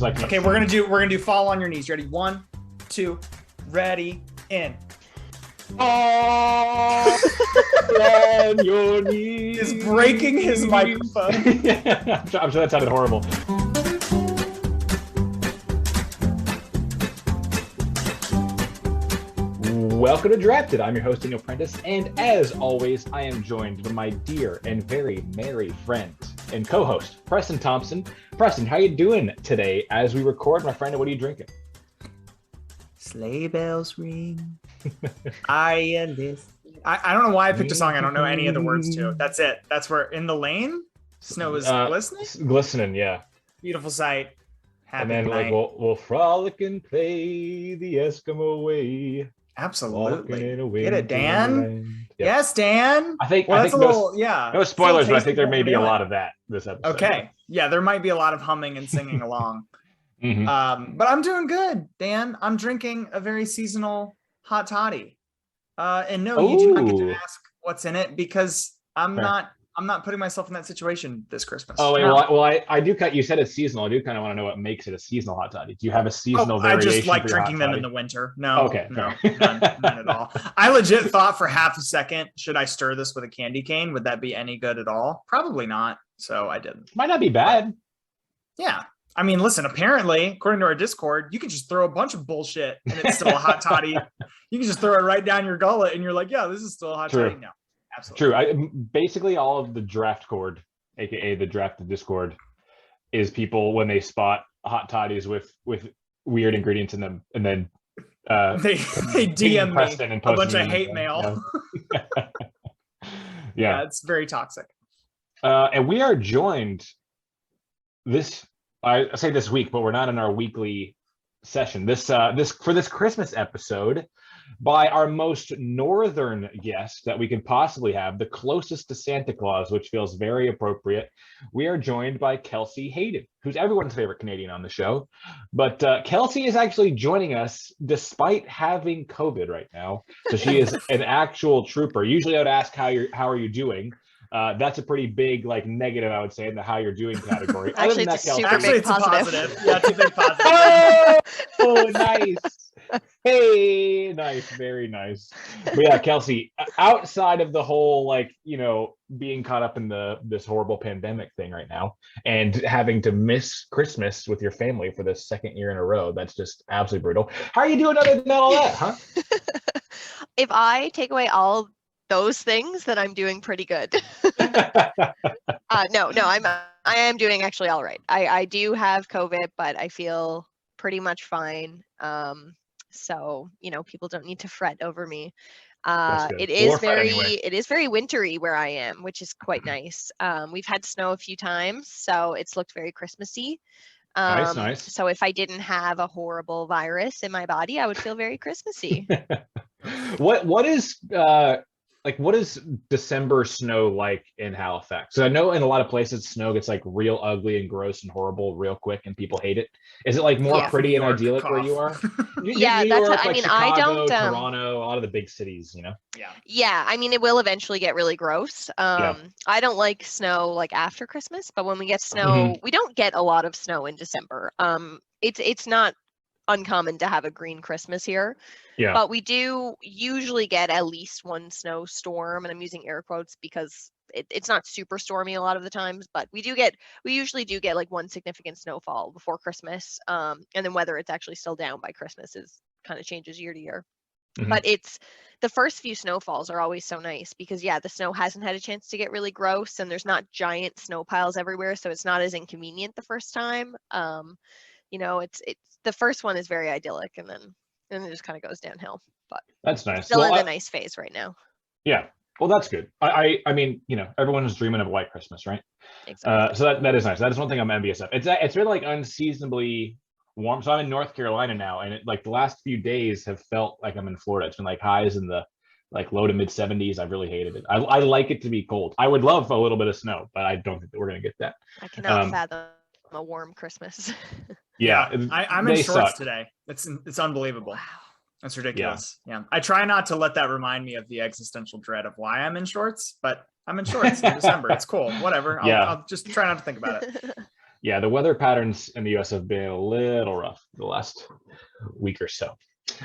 Okay, we're gonna do fall on your knees. Ready? 1, 2, ready, in. Oh, on your knees. Is breaking his microphone. I'm sure that sounded horrible. Welcome to Drafted. I'm your hosting apprentice, and as always, I am joined by my dear and very merry friend and co-host, Preston Thompson. Preston, how you doing today as we record, my friend? What are you drinking? Sleigh bells ring. I don't know why I picked a song I don't know any of the words to. That's it. That's where in the lane, snow is glistening. Glistening, yeah. Beautiful sight. Happy and then night. like we'll frolic and play the Eskimo way. Absolutely. Get it, Dan? Yep. Yes, Dan. I think that's a little, no spoilers, but I think there may be a lot of that this episode. Okay. Yeah, there might be a lot of humming and singing along. Mm-hmm. But I'm doing good, Dan. I'm drinking a very seasonal hot toddy. And no, you do not get to ask what's in it because I'm not putting myself in that situation this Christmas. Oh wait, no. I do. You said it's seasonal. I do kind of want to know what makes it a seasonal hot toddy. Do you have a seasonal variation? I just like drinking them in the winter. No, okay, no, none at all. I legit thought for half a second, should I stir this with a candy cane? Would that be any good at all? Probably not. So I didn't. Might not be bad. Yeah. I mean, listen, apparently, according to our Discord, you can just throw a bunch of bullshit and it's still a hot toddy. You can just throw it right down your gullet and you're like, yeah, this is still a hot toddy. No. Absolutely. True. Basically, all of the draft cord, aka the drafted Discord, is people when they spot hot toddies with weird ingredients in them, and then they DM me a bunch of hate mail. Yeah, it's very toxic. And we are joined I say this week, but we're not in our weekly session. This Christmas episode, by our most northern guest that we could possibly have, the closest to Santa Claus, which feels very appropriate. We are joined by Kelsey Hayden, who's everyone's favorite Canadian on the show. But Kelsey is actually joining us despite having COVID right now. So she is an actual trooper. Usually I would ask how are you doing? That's a pretty big negative, I would say, in the how you're doing category. Actually, it's a super big positive. Yeah, it's a big positive. Oh, nice. Hey, nice, very nice. But yeah, Kelsey, outside of the whole being caught up in this horrible pandemic thing right now and having to miss Christmas with your family for the second year in a row, that's just absolutely brutal. How are you doing other than all that, huh? If I take away all those things, then I'm doing pretty good. No, I am doing actually all right. I do have COVID, but I feel pretty much fine. So people don't need to fret over me. It is very wintry where I am, which is quite nice. We've had snow a few times, so it's looked very Christmassy. Nice. So if I didn't have a horrible virus in my body, I would feel very Christmassy. What is December snow like in Halifax? So I know in a lot of places snow gets real ugly and gross and horrible real quick and people hate it. Is it more pretty and idyllic where you are? Yeah, New York, Chicago, I don't Toronto, a lot of the big cities, Yeah, I mean it will eventually get really gross. I don't like snow after Christmas, but when we get snow, we don't get a lot of snow in December. It's not uncommon to have a green Christmas here. Yeah. But we do usually get at least one snowstorm, and I'm using air quotes because it's not super stormy a lot of the times, but we usually do get one significant snowfall before Christmas. And then whether it's actually still down by Christmas is kind of changes year to year. But it's the first few snowfalls are always so nice because the snow hasn't had a chance to get really gross and there's not giant snow piles everywhere, so it's not as inconvenient the first time. It's the first one is very idyllic and then it just kind of goes downhill. But that's nice. Still in a nice phase right now. Yeah. Well, that's good. I mean, everyone is dreaming of a white Christmas, right? Exactly. So that is nice. That is one thing I'm envious of. It's been unseasonably warm. So I'm in North Carolina now, and the last few days have felt like I'm in Florida. It's been highs in the low to mid 70s. I've really hated it. I like it to be cold. I would love a little bit of snow, but I don't think that we're gonna get that. I cannot fathom a warm Christmas. Yeah, I'm in shorts today. It's unbelievable. Wow. That's ridiculous. Yeah. I try not to let that remind me of the existential dread of why I'm in shorts, but I'm in shorts in December. It's cool. Whatever. I'll just try not to think about it. Yeah, the weather patterns in the US have been a little rough the last week or so.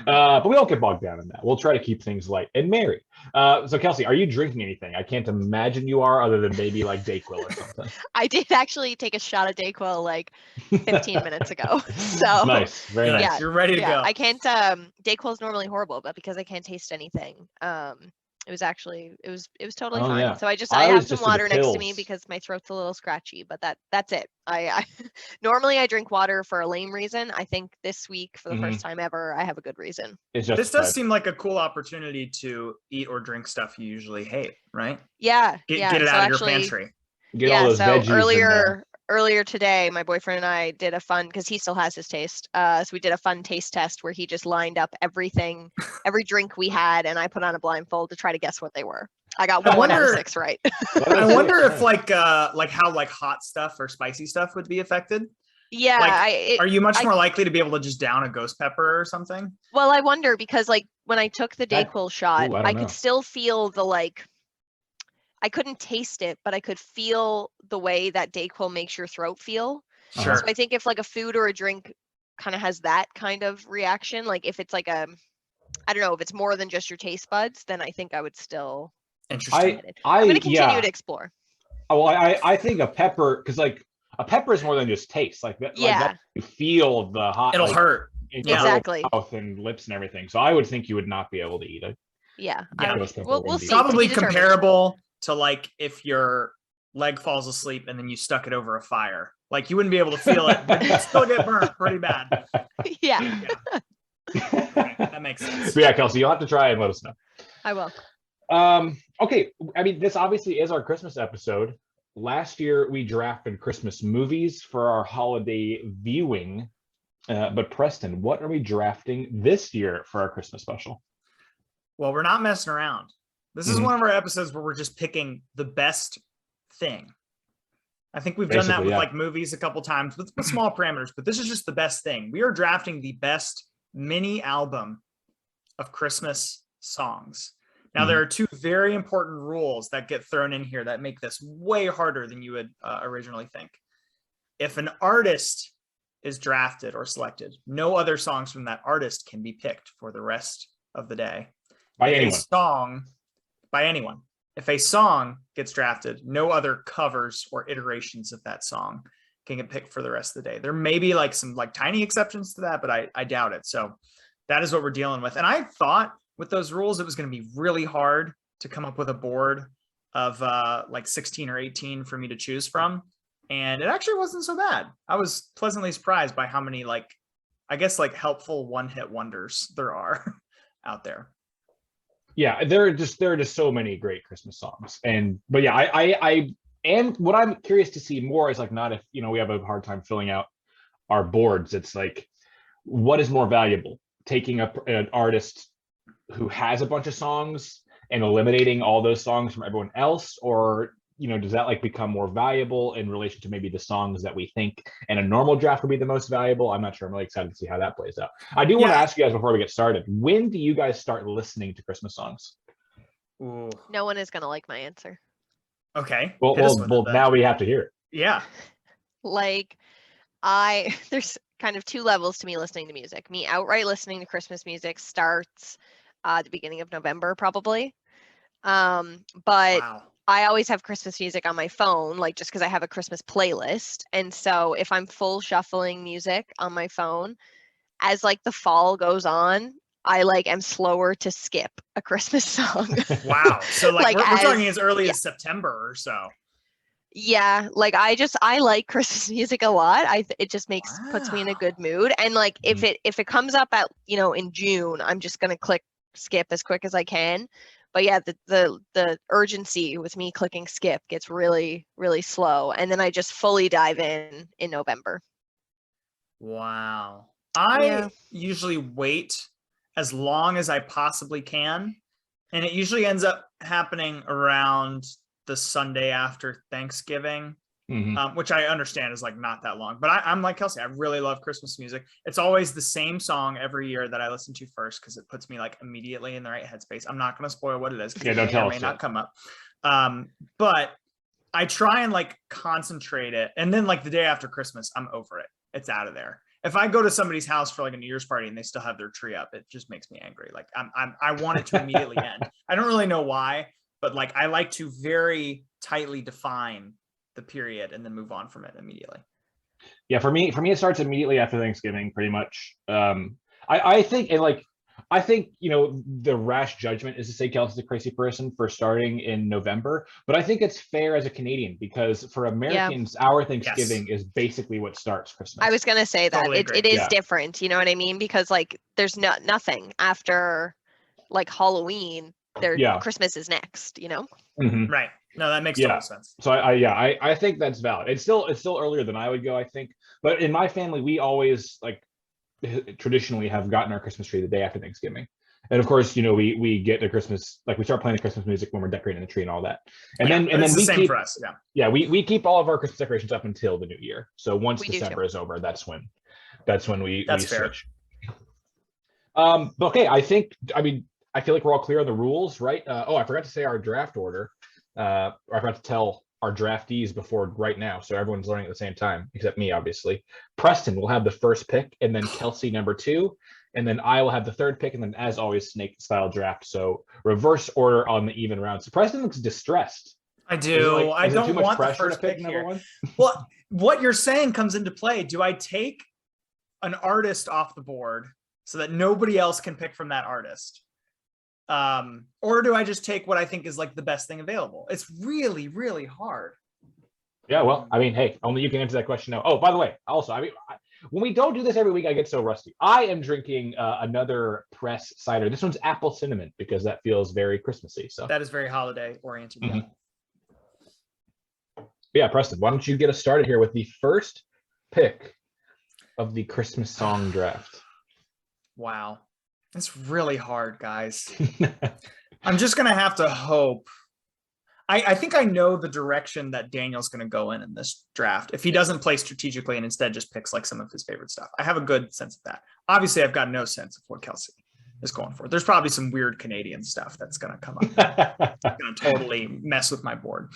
But we won't get bogged down in that. We'll try to keep things light and merry. So Kelsey, are you drinking anything? I can't imagine you are, other than maybe like Dayquil or something. I did actually take a shot of Dayquil like 15 minutes ago. So nice, very nice. Yeah, You're ready to go. I can't. Dayquil is normally horrible, but because I can't taste anything, it was actually it was totally fine. Yeah. So I I have was some just to the water next to me pills. because my throat's a little scratchy. But that's it. I normally I drink water for a lame reason. I think this week for the first time ever, I have a good reason. It's This justified. does seem like a cool opportunity to eat or drink stuff you usually hate, right? Yeah, Get it so out of actually, your pantry. Get all those so veggies in there. earlier today, my boyfriend and I did a fun, because he still has his taste. So we did a fun taste test where he just lined up everything, every drink we had, and I put on a blindfold to try to guess what they were. I got one out of 6 right. I wonder if like how like hot stuff or spicy stuff would be affected. Yeah, like, are you much more likely to be able to just down a ghost pepper or something? Well, I wonder, because like when I took the Dayquil shot, I could still feel the like. I couldn't taste it, but I could feel the way that Dayquil makes your throat feel. Sure. So I think if like a food or a drink kind of has that kind of reaction, like if it's like I don't know, if it's more than just your taste buds, then I think I would still. Interesting. I'm going to continue to explore. Oh, well, I think a pepper, because like a pepper is more than just taste. Like that, like that, you feel the hot. It'll hurt. Exactly. Mouth and lips and everything. So I would think you would not be able to eat it. Yeah. We'll see. Probably comparable to like if your leg falls asleep and then you stuck it over a fire. Like you wouldn't be able to feel it, but you'd still get burnt pretty bad. Yeah. Okay, that makes sense. But yeah, Kelsey, you'll have to try and let us know. I will. Okay, I mean, this obviously is our Christmas episode. Last year, we drafted Christmas movies for our holiday viewing. But Preston, what are we drafting this year for our Christmas special? Well, we're not messing around. This is one of our episodes where we're just picking the best thing. I think we've done that with like movies a couple times with small parameters, but this is just the best thing. We are drafting the best mini album of Christmas songs. Now, there are 2 very important rules that get thrown in here that make this way harder than you would originally think. If an artist is drafted or selected, no other songs from that artist can be picked for the rest of the day. By anyone. If a song gets drafted, no other covers or iterations of that song can get picked for the rest of the day. There may be like some like tiny exceptions to that, but I doubt it. So that is what we're dealing with. And I thought with those rules, it was going to be really hard to come up with a board of like 16 or 18 for me to choose from. And it actually wasn't so bad. I was pleasantly surprised by how many like, I guess like helpful one-hit wonders there are out there. Yeah, there are just so many great Christmas songs. But yeah, I am, what I'm curious to see more is like, not if, we have a hard time filling out our boards. It's like, what is more valuable? Taking an artist who has a bunch of songs and eliminating all those songs from everyone else, or does that like become more valuable in relation to maybe the songs that we think in a normal draft would be the most valuable? I'm not sure. I'm really excited to see how that plays out. I do want to ask you guys before we get started, when do you guys start listening to Christmas songs? Ooh. No one is going to like my answer. Okay. Well, now we have to hear it. Yeah. Like there's kind of 2 levels to me listening to music. Me outright listening to Christmas music starts the beginning of November, probably. But wow. I always have Christmas music on my phone, like just because I have a Christmas playlist. And so if I'm full shuffling music on my phone, as like the fall goes on, I like am slower to skip a Christmas song. Wow. So like we're talking as early as September or so. Yeah, like I like Christmas music a lot. It just puts me in a good mood. And like if it comes up at in June, I'm just gonna click skip as quick as I can. But yeah, the urgency with me clicking skip gets really, really slow. And then I just fully dive in November. Wow. I usually wait as long as I possibly can. And it usually ends up happening around the Sunday after Thanksgiving, which I understand is like not that long. But I'm like Kelsey, I really love Christmas music. It's always the same song every year that I listen to first because it puts me like immediately in the right headspace. I'm not going to spoil what it is because it may or may not come up. But I try and like concentrate it, and then like the day after Christmas, I'm over it. It's out of there. If I go to somebody's house for like a New Year's party and they still have their tree up, it just makes me angry. Like I want it to immediately end. I don't really know why, but like I like to very tightly define the period and then move on from it immediately. Yeah, for me, it starts immediately after Thanksgiving, pretty much. I think, and like, I think, the rash judgment is to say Kelsey's a crazy person for starting in November, but I think it's fair as a Canadian because for Americans, our Thanksgiving is basically what starts Christmas. I was going to say that Totally it is different. You know what I mean? Because like, there's nothing after like Halloween. Christmas is next. Mm-hmm. Right. No, that makes total sense. So I think that's valid. It's still earlier than I would go, I think. But in my family, we always like traditionally have gotten our Christmas tree the day after Thanksgiving. And of course, we get the Christmas, like we start playing the Christmas music when we're decorating the tree and all that. And then we keep for us. Yeah, we keep all of our Christmas decorations up until the new year. So once December is over, that's when we switch. But okay, I feel like we're all clear on the rules, right? I forgot to say our draft order. I forgot to tell our draftees before right now, so everyone's learning at the same time, except me, obviously. Preston will have the first pick, and then Kelsey number 2, and then I will have the third pick, and then as always, snake-style draft. So reverse order on the even round. So Preston looks distressed. I do. I don't want the first pick number 1. Well, what you're saying comes into play. Do I take an artist off the board so that nobody else can pick from that artist? Or do I just take what I think is like the best thing available? It's really, really hard. Yeah, well, I mean, hey, only you can answer that question now. Oh, by the way, also, when we don't do this every week, I get so rusty. I am drinking another press cider. This one's apple cinnamon because that feels very Christmassy. So that is very holiday oriented. Mm-hmm. Yeah, Preston, why don't you get us started here with the first pick of the Christmas song draft? Wow. It's really hard, guys. I'm just going to have to hope. I think I know the direction that Daniel's going to go in this draft. If he doesn't play strategically and instead just picks like some of his favorite stuff. I have a good sense of that. Obviously, I've got no sense of what Kelsey is going for. There's probably some weird Canadian stuff that's going to come up. It's going to totally mess with my board.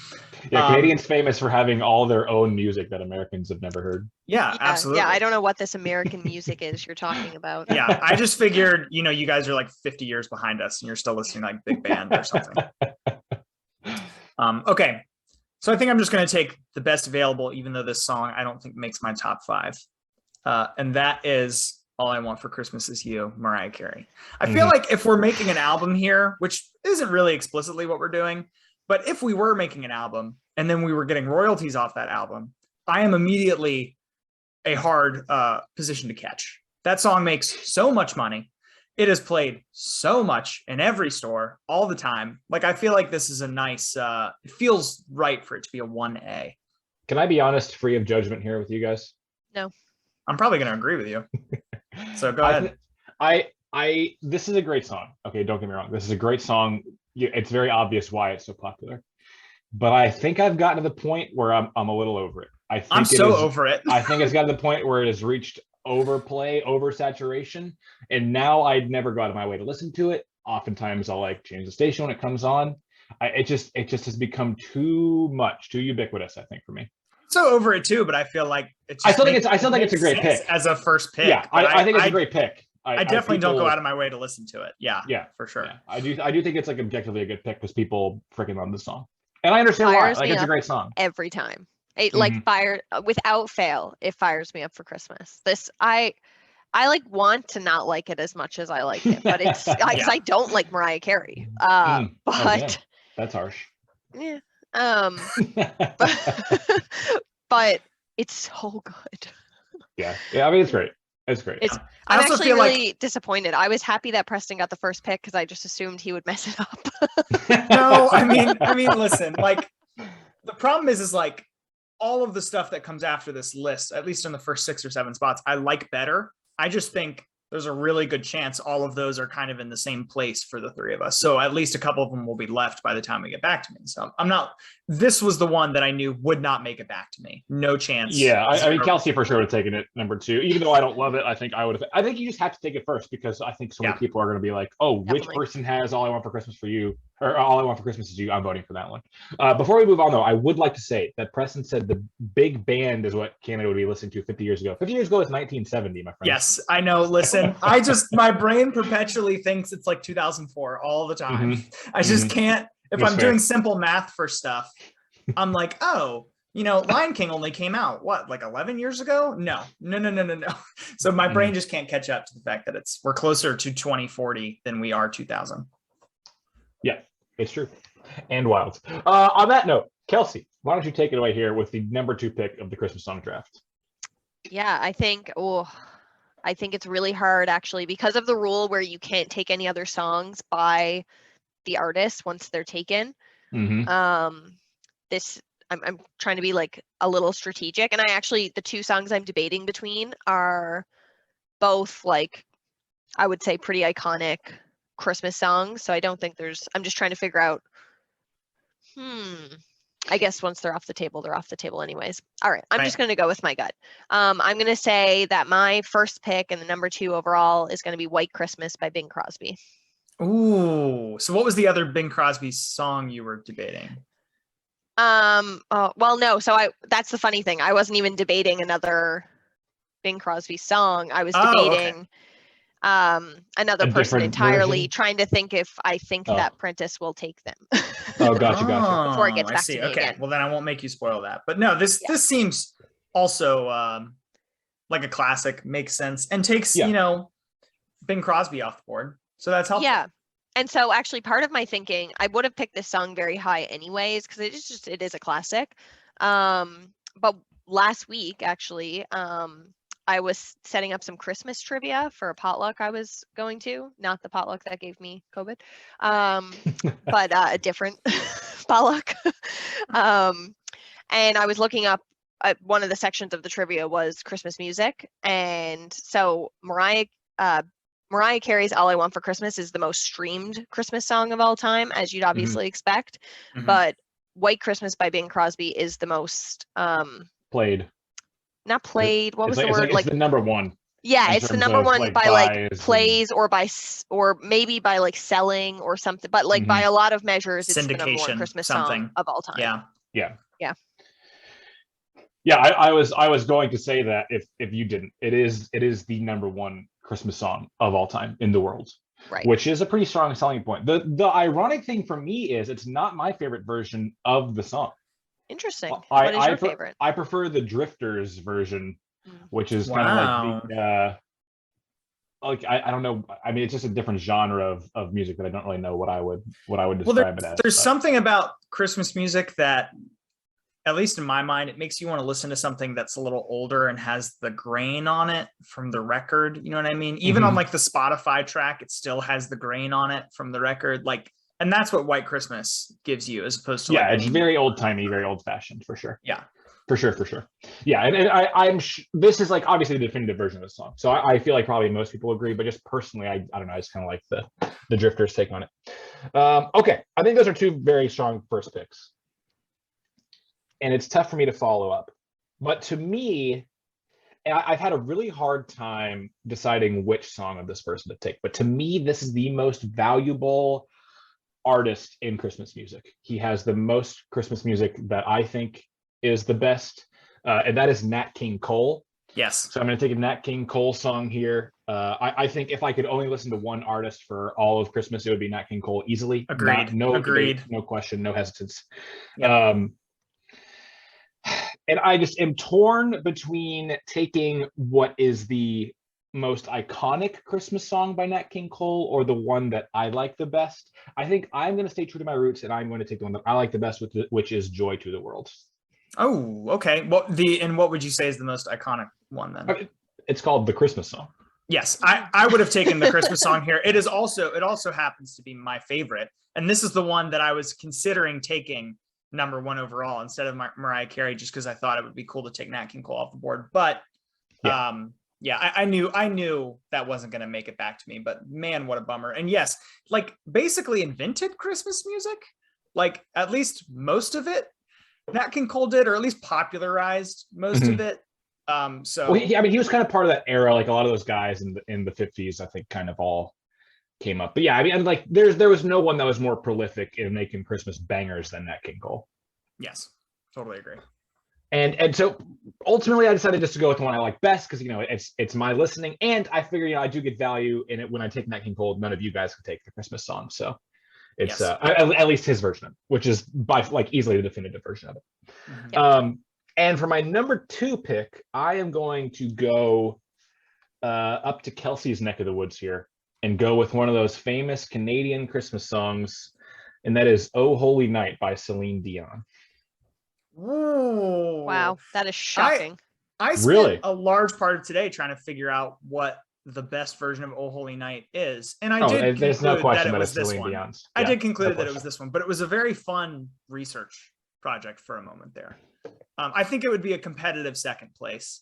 Yeah, Canadians famous for having all their own music that Americans have never heard. Yeah, absolutely. Yeah, I don't know what this American music is you're talking about. Yeah, I just figured, you guys are like 50 years behind us and you're still listening to like big band or something. Okay, so I think I'm just going to take the best available, even though this song I don't think makes my top 5. And that is All I Want for Christmas Is You, Mariah Carey. I feel like if we're making an album here, which isn't really explicitly what we're doing, but if we were making an album and then we were getting royalties off that album, I am immediately a hard position to catch. That song makes so much money. It is played so much in every store all the time. Like, I feel like this is a nice, it feels right for it to be a 1A. Can I be honest, free of judgment here with you guys? No. I'm probably going to agree with you. So go ahead. This is a great song. Okay, don't get me wrong. This is a great song. It's very obvious why it's so popular. But I think I've gotten to the point where I'm a little over it. I'm so over it. I think it's gotten to the point where it has reached overplay, oversaturation, and now I'd never go out of my way to listen to it. Oftentimes I'll like change the station when it comes on. It just has become too much, too ubiquitous, I think, for me. So over it too, but I feel like I still think it's a great pick as a first pick. Yeah, I think it's a great pick. I definitely don't go out of my way to listen to it. Yeah, for sure. Yeah. I do think it's like objectively a good pick because people freaking love this song, and I understand why. Like, it's a great song every time. It like fire without fail. It fires me up for Christmas. This I like want to not like it as much as I like it, but it's because I don't like Mariah Carey. But that's harsh. Yeah. But it's so good. Yeah. I mean, it's great. It's great. I'm actually really disappointed. I was happy that Preston got the first pick because I just assumed he would mess it up. No, I mean, listen. Like, the problem is like all of the stuff that comes after this list, at least in the first 6 or 7 spots, I like better. I just think there's a really good chance all of those are kind of in the same place for the 3 of us. So at least a couple of them will be left by the time we get back to me. So this was the one that I knew would not make it back to me. No chance. Yeah. I mean, Kelsey for sure would have taken it number 2, even though I don't love it. I think you just have to take it first because I think so many people are going to be like, oh, which person has All I Want for Christmas for You or All I Want for Christmas Is You. I'm voting for that one. Before we move on, though, I would like to say that Preston said the big band is what Canada would be listening to 50 years ago. 50 years ago is 1970, my friend. Yes, I know. Listen, my brain perpetually thinks it's like 2004 all the time. Mm-hmm. I just can't. If I'm doing simple math for stuff, I'm like, oh, Lion King only came out, what, like 11 years ago? No. So my brain just can't catch up to the fact that we're closer to 2040 than we are 2000. Yeah, it's true. And wild. On that note, Kelsey, why don't you take it away here with the number 2 pick of the Christmas song draft? Yeah, I think it's really hard, actually, because of the rule where you can't take any other songs by the artist once they're taken. Mm-hmm. I'm trying to be like a little strategic, and the 2 songs I'm debating between are both, like, I would say pretty iconic Christmas songs. So I don't think I'm just trying to figure out, I guess once they're off the table anyways. All right. I'm just going to go with my gut. I'm going to say that my first pick and the number 2 overall is going to be White Christmas by Bing Crosby. Ooh. So what was the other Bing Crosby song you were debating? Well, no. So that's the funny thing. I wasn't even debating another Bing Crosby song. I was debating another person entirely, trying to think if I think that Prentice will take them. Gotcha. Before it gets back to me Okay. again. Well, then I won't make you spoil that. But no, this seems also like a classic, makes sense, and takes Bing Crosby off the board. So that's helpful. Yeah. And so actually part of my thinking, I would have picked this song very high anyways, because it is a classic. But last week, actually, I was setting up some Christmas trivia for a potluck I was going to, not the potluck that gave me COVID, but a different potluck. And I was looking up, one of the sections of the trivia was Christmas music. And so Mariah Carey's All I Want for Christmas is the most streamed Christmas song of all time, as you'd obviously expect. Mm-hmm. But White Christmas by Bing Crosby is the most played. Not played. What was the word? It's the number 1. Yeah, it's the number 1 by like plays or maybe by like selling or something. But like by a lot of measures, it's the number 1 Christmas song of all time. Yeah. I was going to say that if you didn't, it is the number 1 Christmas song of all time in the world, right? Which is a pretty strong selling point. The ironic thing for me is it's not my favorite version of the song. Interesting. What is your favorite? I prefer the Drifters version, which is kind of like the I don't know. I mean, it's just a different genre of music that I don't really know what I would describe it as. There's something about Christmas music that, at least in my mind, it makes you want to listen to something that's a little older and has the grain on it from the record. You know what I mean? Even on like the Spotify track, it still has the grain on it from the record. Like, and that's what White Christmas gives you, as opposed to it's very old timey, very old fashioned, for sure. Yeah, for sure. Yeah, and this is like obviously the definitive version of the song, so I feel like probably most people agree. But just personally, I don't know. I just kind of like the Drifters' take on it. Okay, I think those are 2 very strong first picks. And it's tough for me to follow up. But to me, I've had a really hard time deciding which song of this person to take. But to me, this is the most valuable artist in Christmas music. He has the most Christmas music that I think is the best. And that is Nat King Cole. Yes. So I'm going to take a Nat King Cole song here. I think if I could only listen to one artist for all of Christmas, it would be Nat King Cole easily. Agreed. No Agreed. Debate, no question, no hesitance. Yep. And I just am torn between taking what is the most iconic Christmas song by Nat King Cole or the one that I like the best. I think I'm going to stay true to my roots, and I'm going to take the one that I like the best, which is Joy to the World. Oh, okay. What would you say is the most iconic one then? It's called the Christmas song. Yes, I would have taken the Christmas song here. It also happens to be my favorite, and this is the one that I was considering taking number 1 overall instead of Mariah Carey, just because I thought it would be cool to take Nat King Cole off the board. But I knew that wasn't going to make it back to me. But man, what a bummer! And yes, like basically invented Christmas music, like at least most of it. Nat King Cole did, or at least popularized most of it. So he was kind of part of that era. Like a lot of those guys in the 50s, I think, kind of all came up. But yeah, I mean, like there was no one that was more prolific in making Christmas bangers than Nat King Cole. Yes, totally agree. And so ultimately I decided just to go with the one I like best because, you know, it's my listening, and I figure, you know, I do get value in it when I take Nat King Cole. None of you guys can take the Christmas song, so it's Yes. at least his version of it, which is by like easily the definitive version of it. Mm-hmm. And for my number 2 pick, I am going to go up to Kelsey's neck of the woods here and go with one of those famous Canadian Christmas songs, and that is "Oh Holy Night" by Celine Dion. Ooh. Wow, that is shocking. I spent Really? a large part of today trying to figure out what the best version of "Oh Holy Night" is, and I did there's no conclude question that it that was it's this Celine one. Dion's. I Yeah, did conclude no that it was this one, but it was a very fun research project for a moment there. I think it would be a competitive second place.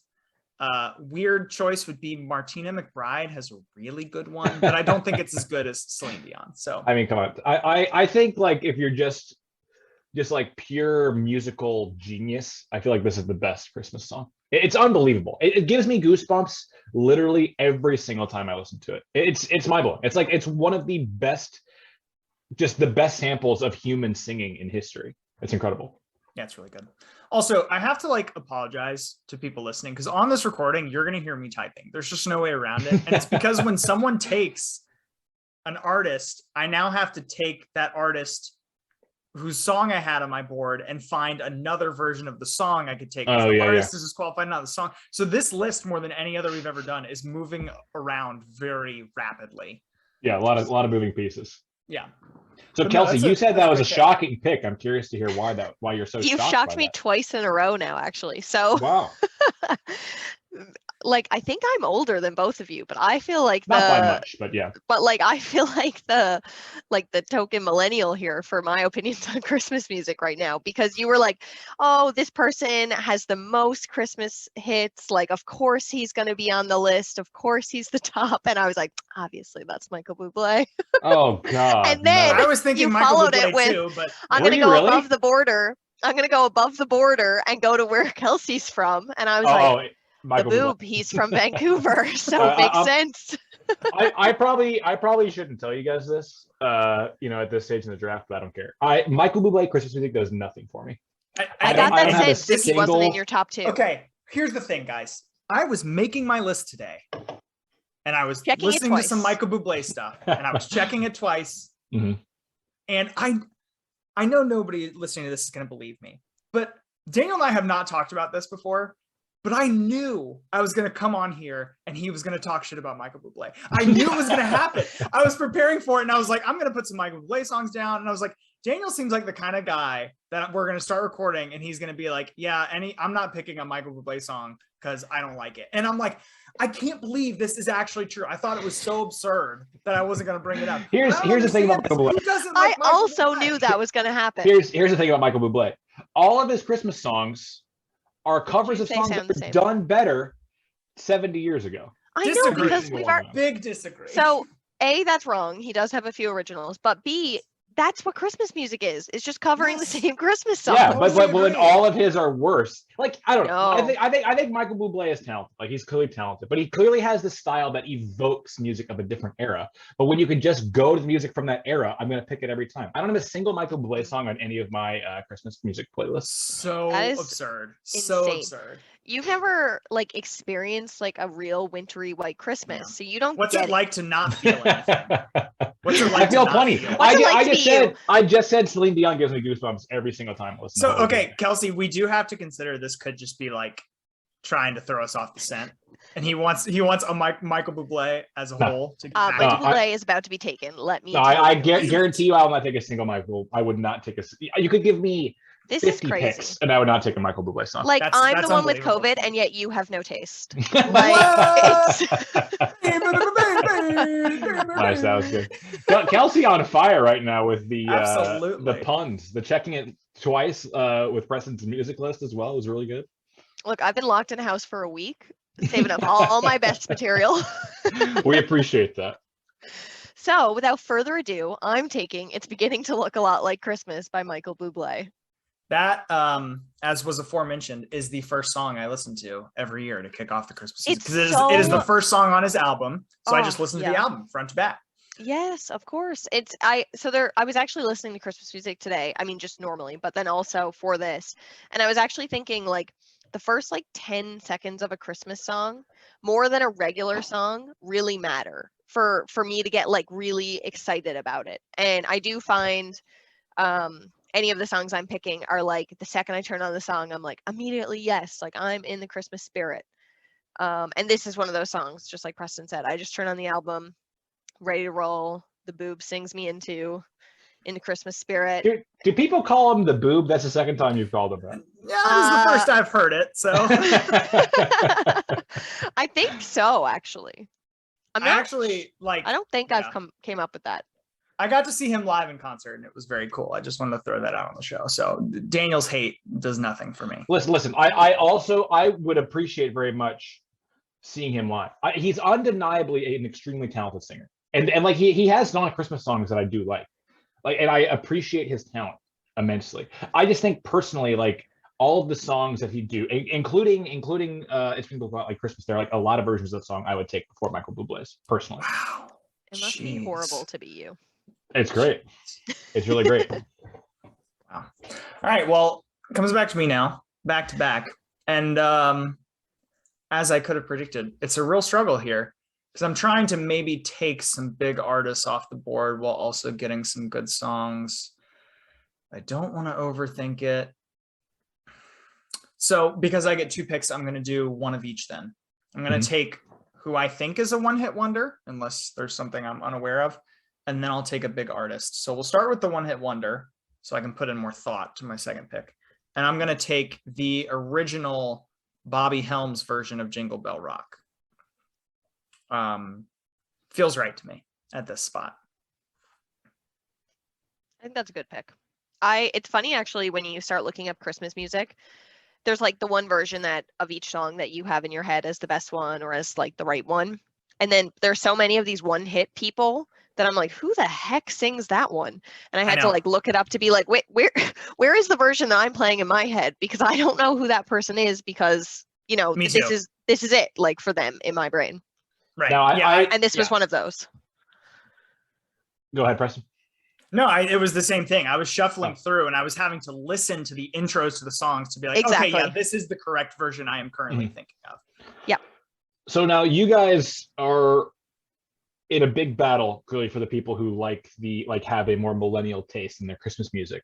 Weird choice would be Martina McBride has a really good one, but I don't think it's as good as Celine Dion. So I mean, come on. I think like if you're just like pure musical genius, I feel like this is the best Christmas song. It's unbelievable. It gives me goosebumps literally every single time I listen to it. It's mind blowing. It's like it's one of the best, just the best samples of human singing in history. It's incredible. yeah, it's really good. Also, I have to like apologize to people listening because on this recording, you're going to hear me typing. There's just no way around it. And it's because when someone takes an artist, I now have to take that artist whose song I had on my board and find another version of the song I could take. Oh, the yeah, artist is disqualified, not the song. So this list, more than any other we've ever done, is moving around very rapidly. Yeah, a lot of moving pieces. Yeah. So But no, Kelsey, you said that was a great pick. shocking pick. I'm curious to hear why you're so You've shocked shocked by me that. twice in a row now, actually. So Wow. like I think I'm older than both of you, but I feel like Not by much, but yeah. But like I feel like the token millennial here for my opinions on Christmas music right now, because you were like, oh, this person has the most Christmas hits, like of course he's going to be on the list, of course he's the top, and I was like, obviously that's Michael Bublé. Oh God. And then I was thinking you Michael followed Bublé it with, too, but I'm Were going to you go really? above the border. I'm going to go above the border and go to where Kelsey's from, and I was like, the Michael Bublé. boob, he's from Vancouver, so it makes sense. I probably shouldn't tell you guys this, you know, at this stage in the draft, but I don't care. Michael Bublé Christmas music does nothing for me. I don't- thought I don't have that a said this wasn't in your top 2. okay, here's the thing, guys. I was making my list today, and I was Checking it listening to some twice. Michael Bublé stuff, and I was checking it twice. Mhm. And I know nobody listening to this is going to believe me, but Daniel and I have not talked about this before. But I knew I was going to come on here and he was going to talk shit about Michael Bublé. I knew it was going to happen. I was preparing for it, and I was like, I'm going to put some Michael Bublé songs down. And I was like, Daniel seems like the kind of guy that we're going to start recording and he's going to be like, yeah, I'm not picking a Michael Bublé song because I don't like it. And I'm like, I can't believe this is actually true. I thought it was so absurd that I wasn't going to bring it up. Here's the thing about Michael Bublé. Who doesn't like I Michael also Bublé? knew that was going to happen. Here's the thing about Michael Bublé. All of his Christmas songs are covers of They songs sound that the were same. done better 70 years ago. I know, Disagree. because we've already. Big disagree. So, A, that's wrong. He does have a few originals. But B, that's what Christmas music is. It's just covering the same Christmas songs. Yeah, but Totally when agree. all of his are worse, like I don't know. No. I think Michael Bublé is talented. Like he's clearly talented, but he clearly has this style that evokes music of a different era. But when you can just go to the music from that era, I'm gonna pick it every time. I don't have a single Michael Bublé song on any of my Christmas music playlists. So That is absurd. So insane. absurd. You've never like experienced like a real wintry white Christmas, Yeah. so you don't What's get it like to not feel anything? What's it like I feel to not plenty. feel? What's it like I to just be said you? I just said Celine Dion gives me goosebumps every single time I listen So to her. okay, Kelsey, we do have to consider this could just be like trying to throw us off the scent, and he wants a Michael Bublé as a No. whole to Michael No, Bublé is about to be taken. Let me. No, tell I you. guarantee you I will not take a single Michael. I would not take a. You could give me This is 50 crazy. picks, and I would not take a Michael Bublé song. Like That's I'm the one with unbelievable. COVID, and yet you have no taste. What? Like it's. Nice, that was good. Kelsey on fire right now with the Absolutely. puns, the checking it twice with Preston's music list as well was really good. Look, I've been locked in a house for a week, saving up all my best material. We appreciate that. So, without further ado, I'm taking "It's Beginning to Look a Lot Like Christmas" by Michael Bublé. That, as was aforementioned, is the first song I listen to every year to kick off the Christmas season It's because so- it is the first song on his album. So I just Oh, listen to yeah. the album front to back. Yes, of course. I was actually listening to Christmas music today. I mean, just normally, but then also for this. And I was actually thinking like the first like 10 seconds of a Christmas song, more than a regular song, really matter for me to get like really excited about it. And I do find any of the songs I'm picking are like the second I turn on the song, I'm like immediately yes, like I'm in the Christmas spirit. And this is one of those songs, just like Preston said. I just turn on the album, ready to roll. The boob sings me into Christmas spirit. Do people call him the boob? That's the second time you've called him that. Yeah, this is the first I've heard it. So I think so, actually. I don't think I've came up with that. I got to see him live in concert, and it was very cool. I just wanted to throw that out on the show. So Daniel's hate does nothing for me. Listen. I would appreciate very much seeing him live. He's undeniably an extremely talented singer, and like he has non-Christmas songs that I do like, and I appreciate his talent immensely. I just think personally, like all of the songs that he do, including it's been like Christmas. There are like a lot of versions of the song I would take before Michael Bublé's personally. Wow, it must be horrible to be you. It's great. It's really great. Wow. All right. Well, it comes back to me now, back to back. And as I could have predicted, it's a real struggle here because I'm trying to maybe take some big artists off the board while also getting some good songs. I don't want to overthink it. So because I get 2 picks, I'm going to do one of each then. I'm going to take who I think is a one-hit wonder, unless there's something I'm unaware of. And then I'll take a big artist. So we'll start with the one-hit wonder so I can put in more thought to my second pick. And I'm going to take the original Bobby Helms version of Jingle Bell Rock. Feels right to me at this spot. I think that's a good pick. It's funny actually when you start looking up Christmas music, there's like the one version of each song that you have in your head as the best one or as like the right one. And then there's so many of these one-hit people that I'm like, who the heck sings that one? And I had to like look it up to be like, wait, where is the version that I'm playing in my head? Because I don't know who that person is because, this is it like for them in my brain. Right. Now, and this was one of those. Go ahead, Preston. No, it was the same thing. I was shuffling through and I was having to listen to the intros to the songs to be like, okay, yeah, this is the correct version I am currently thinking of. Yeah. So now you guys are in a big battle, clearly, for the people who have a more millennial taste in their Christmas music.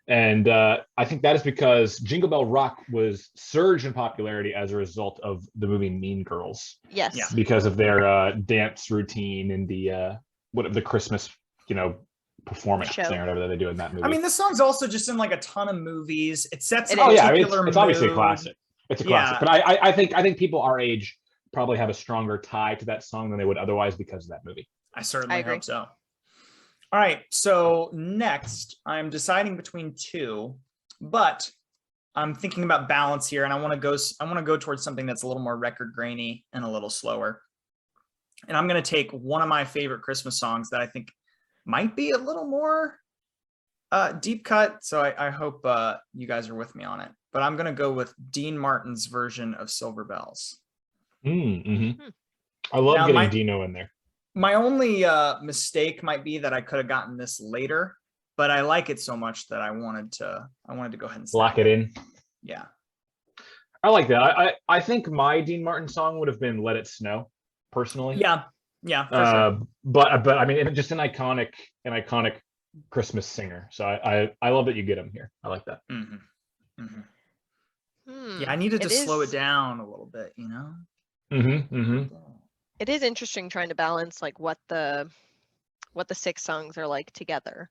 And I think that is because Jingle Bell Rock was surged in popularity as a result of the movie Mean Girls. Yes. Yeah. Because of their dance routine and the Christmas, performance thing or whatever that they do in that movie. I mean, this song's also just in like a ton of movies. It sets it's obviously a classic. It's a classic. But I think people our age probably have a stronger tie to that song than they would otherwise because of that movie. I certainly hope so. All right, so next I'm deciding between 2, but I'm thinking about balance here, and I want to go towards something that's a little more record grainy and a little slower. And I'm going to take one of my favorite Christmas songs that I think might be a little more deep cut. So I hope you guys are with me on it. But I'm going to go with Dean Martin's version of Silver Bells. I love getting Dino in there. My only mistake might be that I could have gotten this later, but I like it so much that I wanted to go ahead and lock it in. Yeah. I like that. I think my Dean Martin song would have been Let It Snow, personally. Yeah. Yeah. For sure. But I mean, just an iconic Christmas singer. So I love that you get him here. I like that. Yeah, I needed to slow it down a little bit, It is interesting trying to balance like what the 6 songs are like together.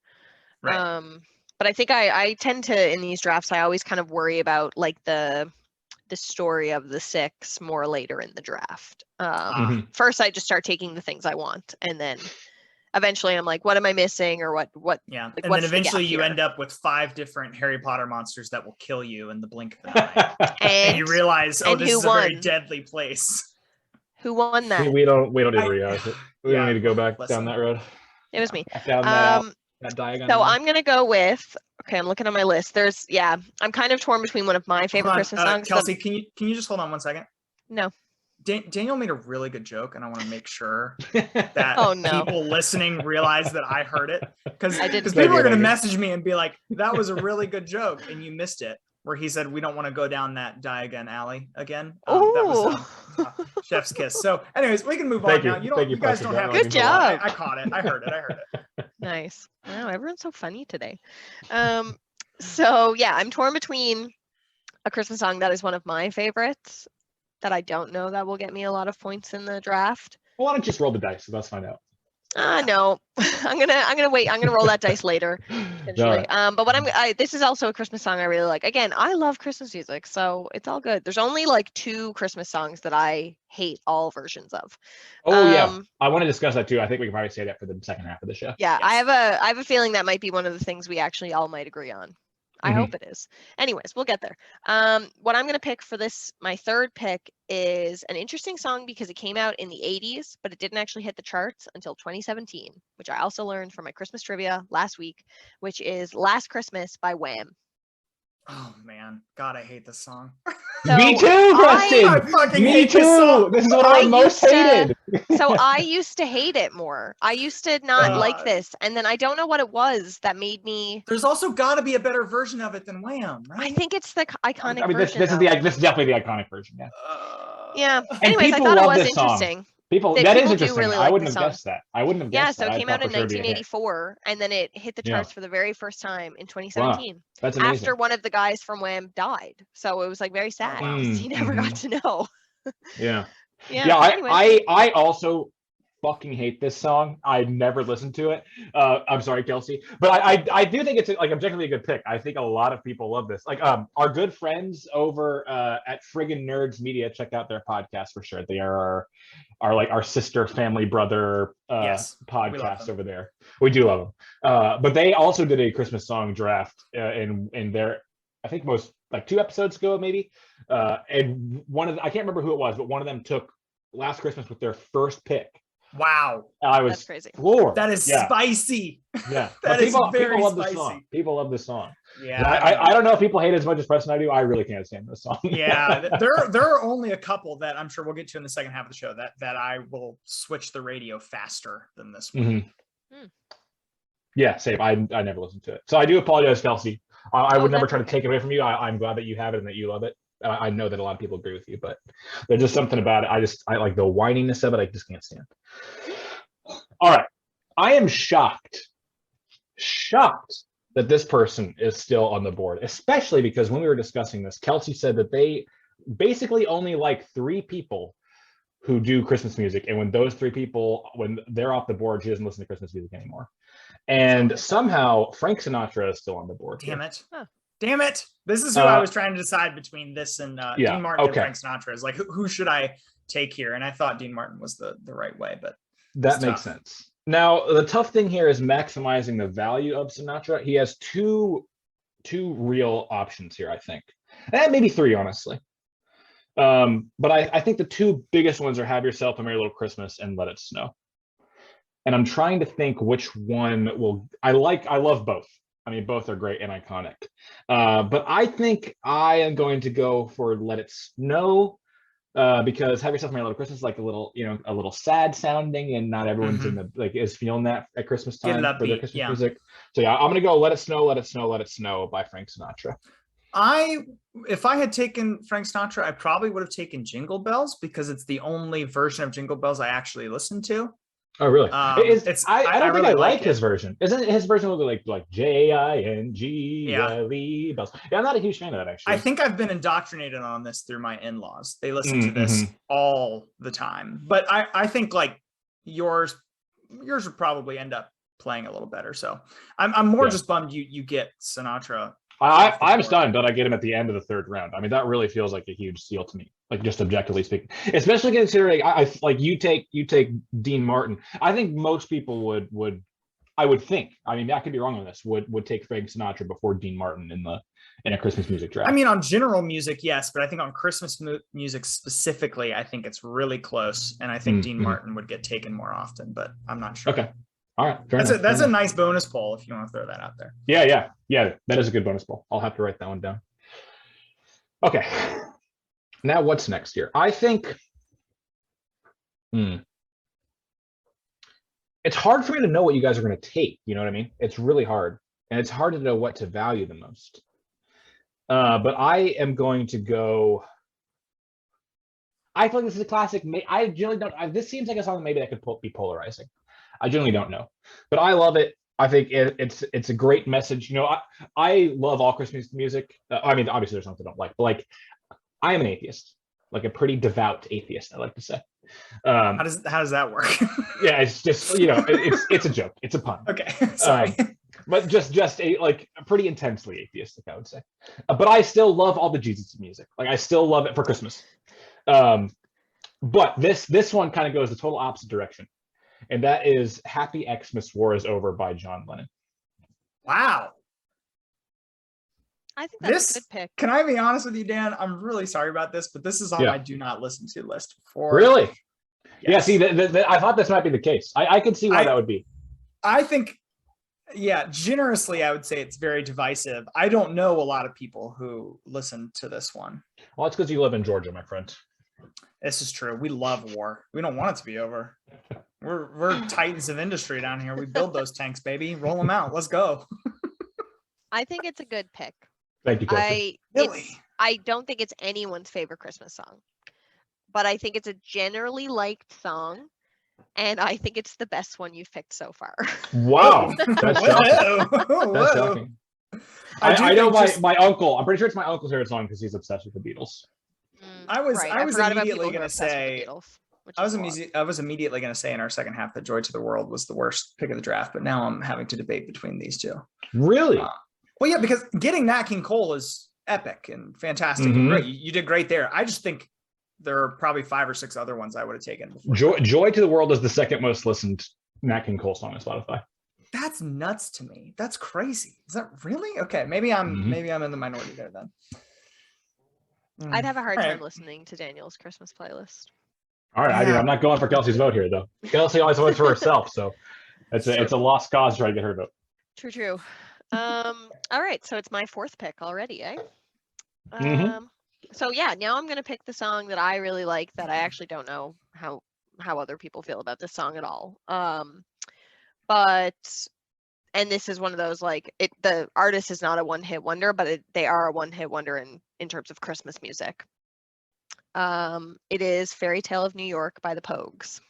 Right. But I think I tend to, in these drafts, I always kind of worry about like the story of the 6 more later in the draft. First, I just start taking the things I want, and then eventually I'm like, what am I missing, or what? Yeah, like, and then eventually you end up with 5 different Harry Potter monsters that will kill you in the blink of an eye, and you realize, this is a very deadly place. Who won that? We don't need to rehash it. We don't need to go back down that road. It was me. Down that diagon. So I'm gonna go with. Okay, I'm looking on my list. I'm kind of torn between one of my favorite Christmas songs. Kelsey, can you just hold on one second? No. Daniel made a really good joke, and I want to make sure that people listening realize that I heard it, because people are going to message me and be like, "That was a really good joke, and you missed it." Where he said, "We don't want to go down that die again alley again." That was chef's kiss. So, anyways, we can move on now. You guys don't have good job. I caught it. I heard it. Nice. Wow, everyone's so funny today. So yeah, I'm torn between a Christmas song that is one of my favorites that I don't know that will get me a lot of points in the draft. Well, why don't you just roll the dice? So let's find out. No, I'm gonna wait. I'm gonna roll that dice later. Potentially. But this is also a Christmas song I really like. Again, I love Christmas music, so it's all good. There's only like 2 Christmas songs that I hate all versions of. Yeah, I want to discuss that too. I think we can probably say that for the second half of the show. Yeah, yes. I have a feeling that might be one of the things we actually all might agree on. I hope it is. Anyways, we'll get there. What I'm going to pick for this, my third pick, is an interesting song because it came out in the 80s, but it didn't actually hit the charts until 2017, which I also learned from my Christmas trivia last week, which is Last Christmas by Wham. Oh man, God, I hate this song. So me too, Preston. I fucking me hate too. This song. This is what I most hated. So I used to hate it more. I used to not like this, and then I don't know what it was that made me. There's also got to be a better version of it than Wham, right? I think it's the iconic version. This is definitely the iconic version. Yeah. Yeah. Anyways, I thought it was interesting. That is interesting. Really I wouldn't have guessed that. I wouldn't have guessed that. Yeah, so it came out in 1984, and then it hit the charts for the very first time in 2017. Wow. That's amazing. After one of the guys from Wham died. So it was like very sad. He never got to know. Yeah. Anyway. I also fucking hate this song. I never listened to it. I'm sorry, Kelsey, but I do think it's like objectively a good pick. I think a lot of people love this. Like our good friends over at Friggin' Nerds Media, check out their podcast for sure. They are our sister, family, brother podcast over there. We do love them. But they also did a Christmas song draft in their, I think most like 2 episodes ago maybe. And I can't remember who it was, but one of them took Last Christmas with their first pick. Wow, that's crazy. Floored. That is spicy. Yeah, that is very love spicy. This song. People love this song. Yeah, I don't know if people hate it as much as Preston and I do. I really can't stand this song. Yeah, there are only a couple that I'm sure we'll get to in the second half of the show that I will switch the radio faster than this one. Yeah, same. I never listened to it, so I do apologize, Kelsey. I would never try to take it away from you. I'm glad that you have it and that you love it. I know that a lot of people agree with you, but there's just something about it. I like the whininess of it. I just can't stand. All right. I am shocked that this person is still on the board, especially because when we were discussing this, Kelsey said that they basically only like 3 people who do Christmas music. And when those 3 people, when they're off the board, she doesn't listen to Christmas music anymore. And somehow Frank Sinatra is still on the board. Damn it. This is who I was trying to decide between this and Dean Martin and Frank Sinatra. Is like, who should I take here? And I thought Dean Martin was the right way, but that makes sense. Now, the tough thing here is maximizing the value of Sinatra. He has two real options here, I think. And maybe 3, honestly. But I think the 2 biggest ones are Have Yourself a Merry Little Christmas and Let It Snow. And I'm trying to think which one I love both. I mean, both are great and iconic. But I think I am going to go for Let It Snow because Have Yourself a Merry Little Christmas is like a little sad sounding, and not everyone's is feeling that at Christmas time for their Christmas music. So yeah, I'm gonna go Let It Snow, Let It Snow, Let It Snow by Frank Sinatra. If I had taken Frank Sinatra, I probably would have taken Jingle Bells because it's the only version of Jingle Bells I actually listened to. Oh really? I don't think I like his version. Isn't his version like Jingle bells? Yeah, I'm not a huge fan of that actually. I think I've been indoctrinated on this through my in-laws. They listen to this all the time. But I think like yours would probably end up playing a little better. So I'm more just bummed you get Sinatra. I'm stunned that I get him at the end of the 3rd round. I mean, that really feels like a huge steal to me, like just objectively speaking, especially considering I like you take Dean Martin. I think most people would I think, I mean, I could be wrong on this, would take Frank Sinatra before Dean Martin in a Christmas music draft. I mean, on general music, yes, but I think on Christmas music specifically, I think it's really close, and I think Dean Martin would get taken more often, but I'm not sure. Okay. All right. That's a nice bonus poll if you want to throw that out there. Yeah. That is a good bonus poll. I'll have to write that one down. Okay. Now what's next here? I think It's hard for me to know what you guys are going to take. You know what I mean? It's really hard. And it's hard to know what to value the most. But I am going to go. I feel like this is a classic. I generally don't. This seems like a song maybe that could be polarizing. I generally don't know, but I love it. I think it's a great message. You know, I love all Christmas music. I mean, obviously there's something I don't like, but like I am an atheist, like a pretty devout atheist, I like to say. How does that work? Yeah, it's just, you know, it's a joke. It's a pun. Okay, sorry. But just a pretty intensely atheistic, I would say. But I still love all the Jesus music. Like I still love it for Christmas. But this one kind of goes the total opposite direction. And that is Happy Xmas War is Over by John Lennon. Wow. I think that's a good pick. Can I be honest with you, Dan? I'm really sorry about this, but this is on my do not listen to list for. Really? Yes. Yeah, see, I thought this might be the case. I could see why that would be. I think, generously, I would say it's very divisive. I don't know a lot of people who listen to this one. Well, it's because you live in Georgia, my friend. This is true. We love war. We don't want it to be over. We're titans of industry down here. We build those tanks, baby. Roll them out. Let's go. I think it's a good pick. Thank you. I don't think it's anyone's favorite Christmas song, but I think it's a generally liked song, and I think it's the best one you've picked so far. Wow, that's shocking. That's shocking. I know my uncle. I'm pretty sure it's my uncle's favorite song because he's obsessed with the Beatles. I was immediately going to say. I was immediately going to say in our second half that Joy to the World was the worst pick of the draft, but now I'm having to debate between these two. Really? Well, yeah, because getting Nat King Cole is epic and fantastic and great. You did great there. I just think there are probably 5 or 6 other ones I would have taken before. Joy to the World is the second most listened Nat King Cole song on Spotify. That's nuts to me. That's crazy. Is that really? Okay, maybe I'm in the minority there then. I'd have a hard time listening to Daniel's Christmas playlist. All right, I'm not going for Kelsey's vote here, though. Kelsey always votes for herself, so it's a lost cause to try to get her vote. True. All right, so it's my 4th pick already, eh? So yeah, now I'm gonna pick the song that I really like that I actually don't know how other people feel about this song at all. And this is one of those the artist is not a one-hit wonder, but they are a one-hit wonder in terms of Christmas music. It is Fairy Tale of New York by the Pogues.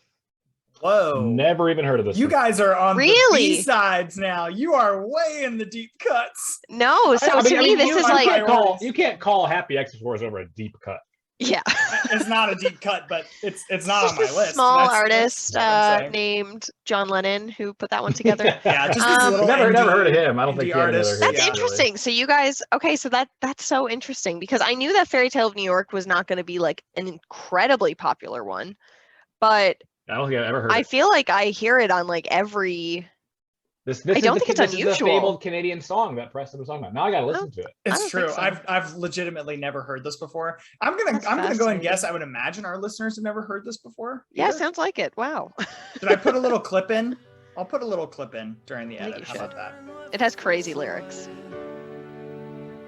Whoa. Never even heard of this. You guys are on the B-sides now. You are way in the deep cuts. No, so to me, this is like... You can't call Happy Xmas War is Over a deep cut. Yeah. It's not a deep cut, but it's not on my list. Just a small artist named John Lennon who put that one together. Yeah, just this little never heard of him. I don't think artist. That's interesting. Really. So you guys, so that's so interesting because I knew that Fairy Tale of New York was not going to be like an incredibly popular one, but I don't think I've ever heard I feel like I hear it on like every... I don't think it's unusual. This is the fabled Canadian song that Preston was talking about. Now I got to listen to it. It's true. So. I've legitimately never heard this before. I'm gonna go and guess. I would imagine our listeners have never heard this before. Yeah, sounds like it. Wow. Did I put a little clip in? I'll put a little clip in during the edit. How about that? It has crazy lyrics.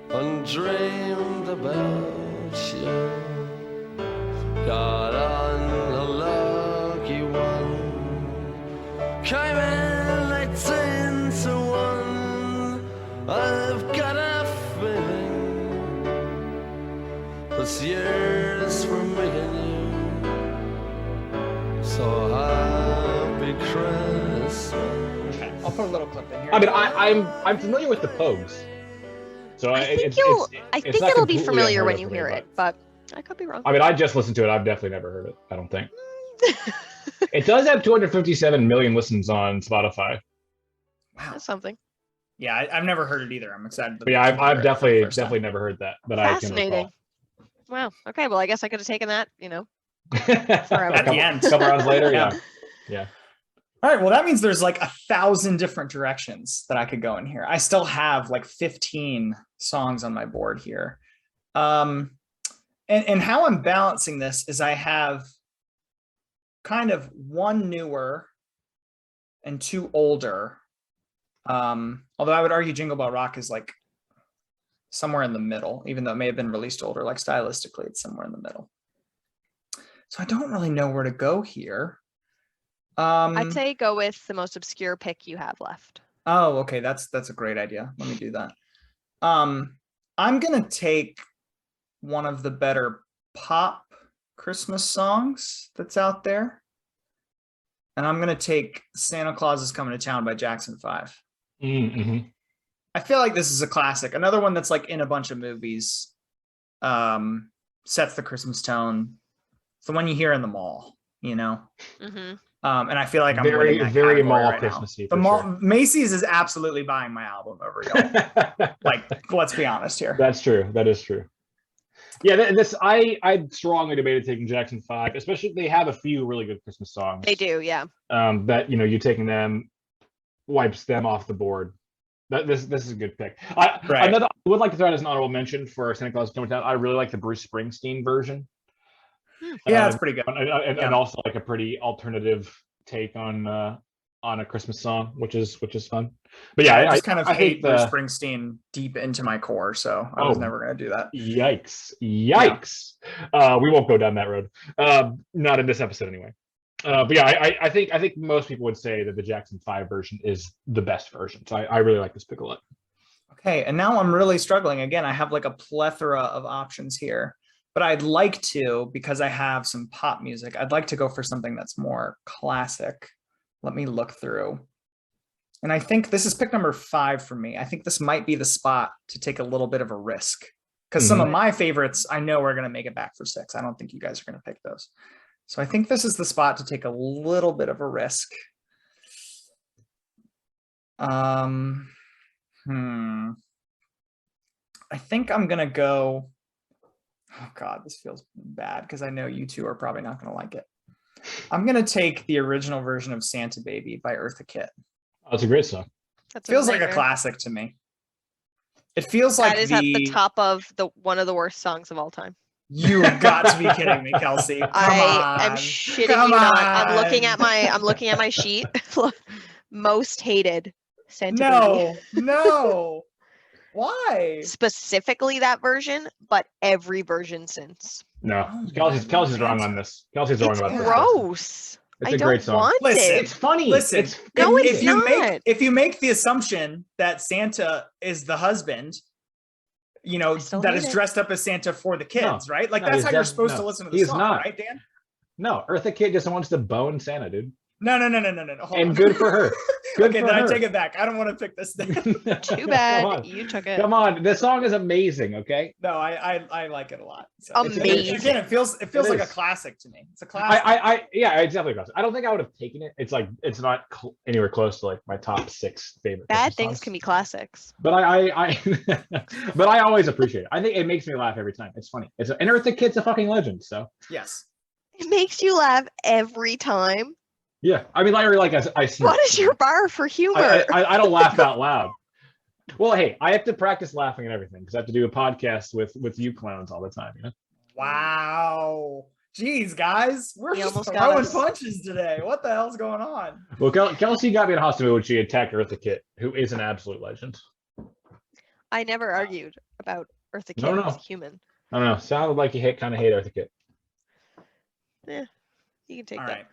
Undreamed about you. Got on a lucky one. Came in late 10 to 1. I've got a feeling this year's for making you. So happy Christmas. Okay, I'll put a little clip in here. I mean, I'm familiar with the Pogues. So I think it'll be familiar when you hear it, but I could be wrong. I mean, I just listened to it. I've definitely never heard it. I don't think. It does have 257 million listens on Spotify. Wow, that's something. Yeah, I've never heard it either. I'm excited. But yeah, I've definitely never heard that. But fascinating. Wow. Okay. Well, I guess I could have taken that. At the end, a couple rounds later. Yeah. All right. Well, that means there's like 1,000 different directions that I could go in here. I still have like 15 songs on my board here. And how I'm balancing this is I have kind of one newer and 2 older. Although I would argue Jingle Bell Rock is like somewhere in the middle, even though it may have been released older, like stylistically, it's somewhere in the middle. So I don't really know where to go here. I'd say go with the most obscure pick you have left. Oh, okay. That's a great idea. Let me do that. I'm gonna take one of the better pop Christmas songs that's out there. And I'm gonna take Santa Claus is Coming to Town by Jackson 5. Mm-hmm. I feel like this is a classic. Another one that's like in a bunch of movies. Sets the Christmas tone. It's the one you hear in the mall, you know? Mm-hmm. And I feel like I'm very mall right Christmassy. The mall Macy's is absolutely buying my album over y'all. Like, let's be honest here. That's true. That is true. Yeah, I strongly debated taking Jackson 5, especially they have a few really good Christmas songs. They do, yeah. That you taking them wipes them off the board. This is a good pick. I would like to throw out as an honorable mention for Santa Claus is Coming to Town. I really like the Bruce Springsteen version. Yeah, it's pretty good. And also like a pretty alternative take on a Christmas song, which is fun. But yeah, I just kind of hate Bruce Springsteen deep into my core, so I was never going to do that. Yikes! Yeah. We won't go down that road. Not in this episode anyway. But yeah, I think most people would say that the Jackson 5 version is the best version. So I really like this pick a lot. Okay, and now I'm really struggling. Again, I have like a plethora of options here, but I'd like to, because I have some pop music, I'd like to go for something that's more classic. Let me look through. And I think this is pick number 5 for me. I think this might be the spot to take a little bit of a risk, because some of my favorites I know are going to make it back for 6. I don't think you guys are going to pick those. So I think this is the spot to take a little bit of a risk. I think I'm going to go. Oh God, this feels bad because I know you two are probably not going to like it. I'm going to take the original version of Santa Baby by Eartha Kitt. Oh, it's a great song. Feels like a classic to me. It feels like that is at the top of one of the worst songs of all time. You got to be kidding me, Kelsey. I'm shitting you not. I'm looking at my sheet. Most hated Santa Baby. No. Why? Specifically that version, but every version since. No, Kelsey's wrong on this. Kelsey's wrong about this. Gross. It's a great song. Listen, it's funny. Listen, it's if you make the assumption that Santa is the husband, that is dressed up as Santa for the kids, right? Like that's how you're supposed to listen to the song, right, Dan? No, Eartha Kitt just wants to bone Santa, dude. No. And good for her. Okay, then I take it back. I don't want to pick this thing. Too bad. You took it. Come on. This song is amazing, okay? No, I like it a lot. So. Amazing. Again, it feels like a classic to me. It's a classic. Yeah, it's definitely a classic. I don't think I would have taken it. It's like it's not anywhere close to like my top 6 favorite. Bad things songs. Can be classics. But I but I always appreciate it. I think it makes me laugh every time. It's funny. And Eartha Kitt's a fucking legend, so. Yes. It makes you laugh every time. Yeah, I mean, like I see. What is your bar for humor? I don't laugh out loud. Well, hey, I have to practice laughing at everything because I have to do a podcast with you clowns all the time. Wow. Jeez, guys, we're just throwing punches today. What the hell's going on? Well, Kelsey got me in hospital when she attacked Eartha Kitt, who is an absolute legend. I never argued about Eartha Kitt as a human. I don't know. Sounded like you kind of hate Eartha Kitt. Yeah, you can take that. Right.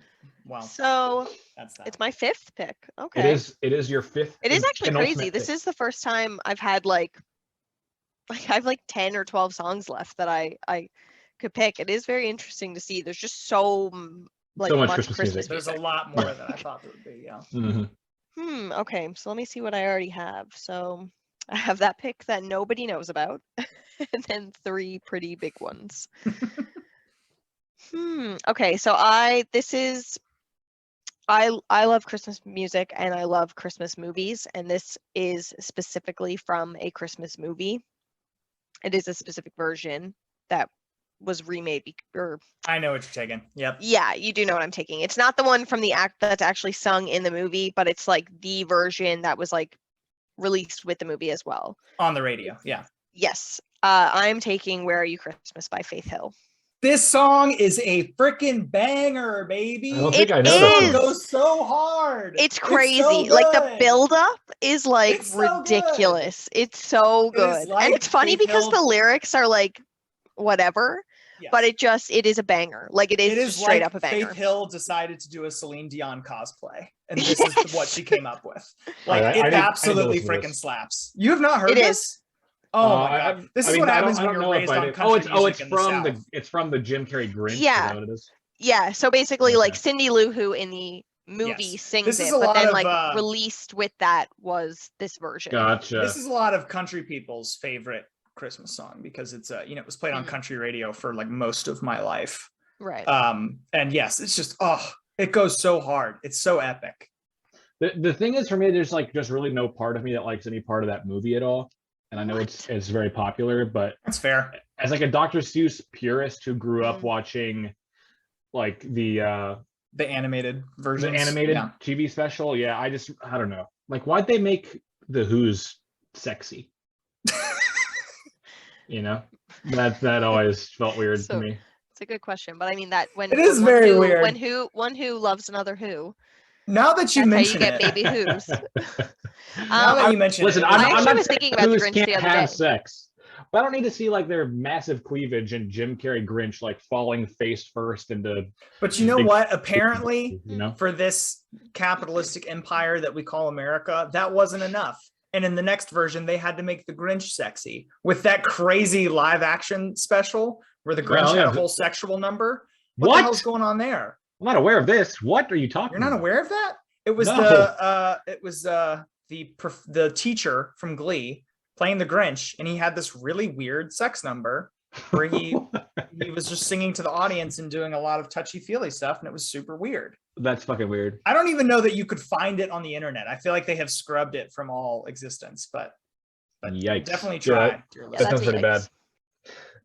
Wow. So it's my 5th pick. Okay. It is your 5th. It is actually crazy. This is the first time I've had like I have like 10 or 12 songs left that I could pick. It is very interesting to see. There's just so much Christmas music. There's a lot more than I thought there would be. Yeah. Mm-hmm. Okay. So let me see what I already have. So I have that pick that nobody knows about, and then 3 pretty big ones. Okay. So I love Christmas music and I love Christmas movies, and this is specifically from a Christmas movie. It is a specific version that was remade. I know what you're taking. Yep. Yeah, you do know what I'm taking. It's not the one from the act that's actually sung in the movie, but it's like the version that was like released with the movie as well. On the radio, yeah. Yes. I'm taking Where Are You Christmas by Faith Hill. This song is a freaking banger, baby. I don't think I know this that song goes so hard. It's crazy. Like the buildup is like ridiculous. It's so good. And it's funny because the lyrics are like whatever, Yes. but it is a banger. Like it is just straight like up a banger. Faith Hill decided to do a Celine Dion cosplay, and this is what she came up with. Like Right, it I need absolutely to listen to freaking this. slaps. You have not heard It this? is. Oh my god! This is what happens when you're raised on country music in the South. It's from the Jim Carrey Grinch. Yeah. Is that what it is? Yeah. So basically, Okay. like Cindy Lou Who in the movie Yes. sings This is it, a but lot then of, like released with that was this version. Gotcha. This is a lot of country people's favorite Christmas song because it's it was played on country radio for like most of my life. Right. And yes, it's just it goes so hard. It's so epic. The thing is, for me, there's like just really no part of me that likes any part of that movie at all. And I know it's very popular, but that's fair. As like a Dr. Seuss purist who grew up watching like the animated version, the animated TV special, I don't know. Like, why'd they make the Who's sexy? You know, that always felt weird to me. It's a good question, but I mean that when it is very weird. When one who loves another who. Now that you mention it, you get baby Who's. Now that you mention listen, it, I actually not was thinking about the Grinch the other day. Sex, but I don't need to see like their massive cleavage and Jim Carrey Grinch like falling face first into. But you know what? Apparently, you know, for this capitalistic empire that we call America, that wasn't enough. And in the next version, they had to make the Grinch sexy with that crazy live action special where the Grinch had a whole sexual number. What the hell's going on there? I'm not aware of this. What are you talking You're not about? aware of that? It was the teacher from Glee playing the Grinch, and he had this really weird sex number where he was just singing to the audience and doing a lot of touchy-feely stuff, and it was super weird. That's fucking weird. I don't even know that you could find it on the internet. I feel like they have scrubbed it from all existence, but yikes. Definitely try. That sounds pretty bad.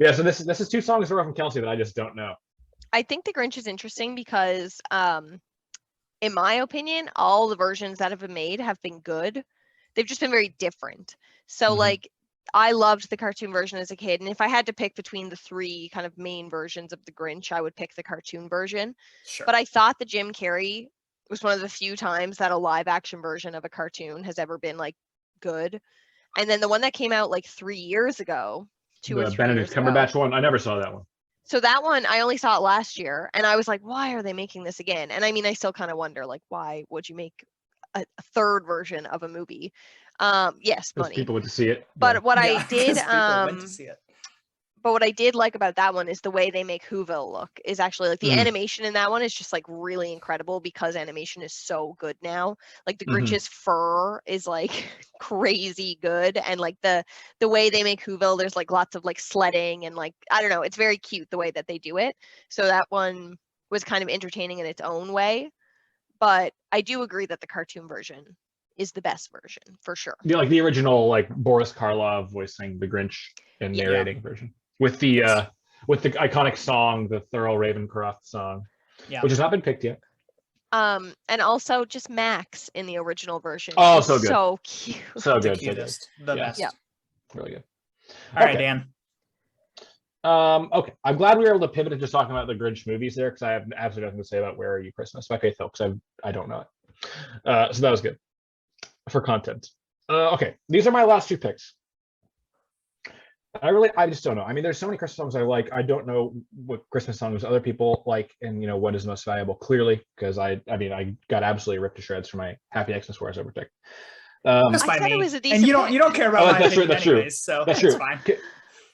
Yeah, so this is two songs from Kelsey that I just don't know. I think the Grinch is interesting because, in my opinion, all the versions that have been made have been good. They've just been very different. So, like, I loved the cartoon version as a kid, and if I had to pick between the three kind of main versions of the Grinch, I would pick the cartoon version. Sure. But I thought the Jim Carrey was one of the few times that a live action version of a cartoon has ever been like good. And then the one that came out like 3 years ago, the Benedict Cumberbatch one, I never saw that one. So that one, I only saw it last year, and I was like, why are they making this again? And I mean, I still kind of wonder, like, why would you make a third version of a movie? Yes, money. People went to see it. But what I did, went to see it. But what I did like about that one is the way they make Whoville look is actually like the animation in that one is just like really incredible because animation is so good now. Like the Grinch's fur is like crazy good. And like the way they make Whoville, there's like lots of like sledding and like, I don't know, it's very cute the way that they do it. So that one was kind of entertaining in its own way. But I do agree that the cartoon version is the best version for sure. Yeah, like the original, like Boris Karloff voicing the Grinch and narrating version. With the iconic song, the Thurl Ravencroft song, which has not been picked yet. And also just Max in the original version. Oh, so good. So cute. So good. The cutest. The best. Yeah. Really good. All right, Dan. Okay. I'm glad we were able to pivot to just talking about the Grinch movies there because I have absolutely nothing to say about Where Are You Christmas by Faith Hill because I don't know it. So that was good for content. Okay. These are my last two picks. I just don't know. I mean, there's so many Christmas songs I like. I don't know what Christmas songs other people like, and what is most valuable. Clearly, because I got absolutely ripped to shreds for my Happy Xmas Wars over pick. That's by me. It was a decent and you don't care about my opinion anyways, so that's fine.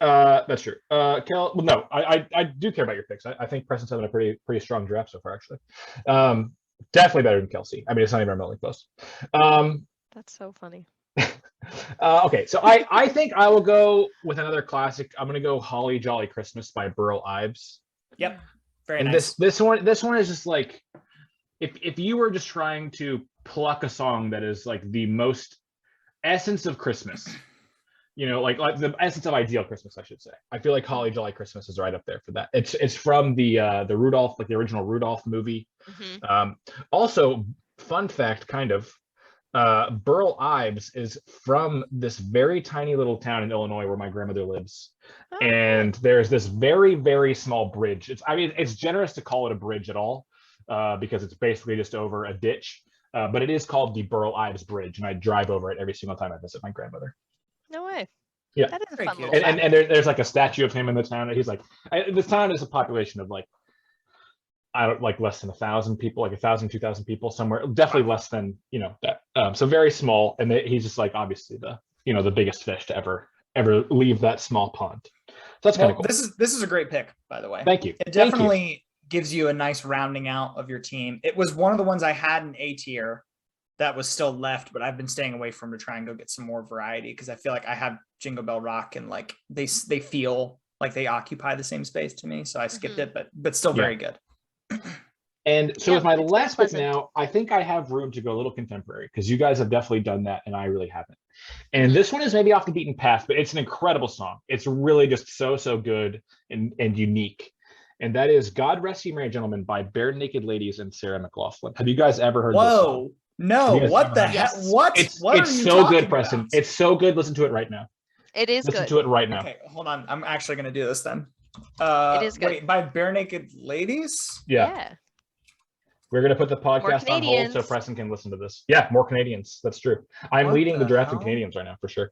That's true. Kel, well, no, I do care about your picks. I think Preston's having a pretty strong draft so far, actually. Definitely better than Kelsey. I mean, it's not even remotely close. That's so funny. Okay, so I think I will go with another classic. I'm gonna go Holly Jolly Christmas by Burl Ives. Yep. Very and nice. This one is just like if you were just trying to pluck a song that is like the most essence of Christmas, like the essence of ideal Christmas, I should say. I feel like Holly Jolly Christmas is right up there for that. It's from the Rudolph, like the original Rudolph movie. Also, fun fact, kind of. Burl Ives is from this very tiny little town in Illinois where my grandmother lives. Oh. And there's this very, very small bridge. It's generous to call it a bridge at all because it's basically just over a ditch. But it is called the Burl Ives Bridge, and I drive over it every single time I visit my grandmother. No way. Yeah. That is a Very fun cute. little And there's like a statue of him in the town. And he's like, this town is a population of like, I don't like less than 1,000 people, like 1,000, 2,000 people somewhere. Definitely less than that. So very small, and he's just like obviously the biggest fish to ever leave that small pond. So that's kind of cool. This is a great pick, by the way. Thank you. It definitely gives you a nice rounding out of your team. It was one of the ones I had in A tier that was still left, but I've been staying away from to try and go get some more variety because I feel like I have Jingle Bell Rock and like they feel like they occupy the same space to me, so I skipped it, but still very good. And so with my last pick now, I think I have room to go a little contemporary because you guys have definitely done that and I really haven't. And this one is maybe off the beaten path, but it's an incredible song. It's really just so good and unique. And that is God Rest You Merry Gentlemen by Bare Naked Ladies and Sarah McLachlan. Have you guys ever heard this song? No, what the heck? What? It's you so good, about? Preston. It's so good. Listen to it right now. It is Listen good. to it right now. Okay, hold on. I'm actually going to do this then. It is good. Wait, by Bare Naked Ladies? Yeah. We're going to put the podcast on hold so Canadians. Preston can listen to this. Yeah, more Canadians. That's true. I'm What leading the the draft in hell? Canadians right now, for sure.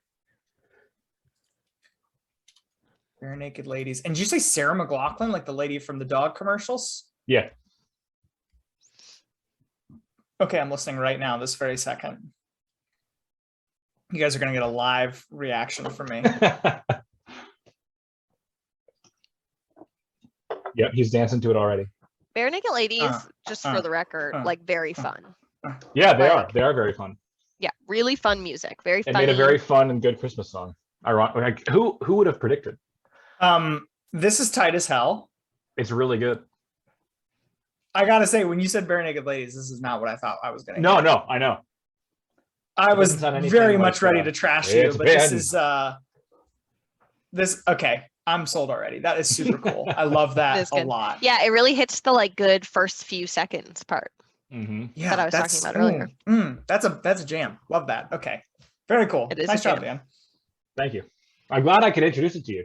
Bare Naked Ladies. And did you say Sarah McLachlan, like the lady from the dog commercials? Yeah. Okay, I'm listening right now, this very second. You guys are going to get a live reaction from me. Yep, he's dancing to it already. Bare Naked Ladies, just for the record, like very fun. Yeah, they are. Like- They are very fun. Yeah, really fun music. Very They funny. made a very fun and good Christmas song. Like, who would have predicted? This is tight as hell. It's really good. I gotta say, when you said Bare Naked Ladies, this is not what I thought I was gonna No, get. I know. I It was doesn't sound anything very like, much ready to trash you, it's but this bad. is okay. I'm sold already. That is super cool. I love It that is a good. lot. Yeah, it really hits the like good first few seconds part. Mm-hmm. Yeah, that I was talking about earlier. That's a jam. Love that. Okay, very cool. It is Nice a job, jam. Dan. Thank you. I'm glad I could introduce it to you.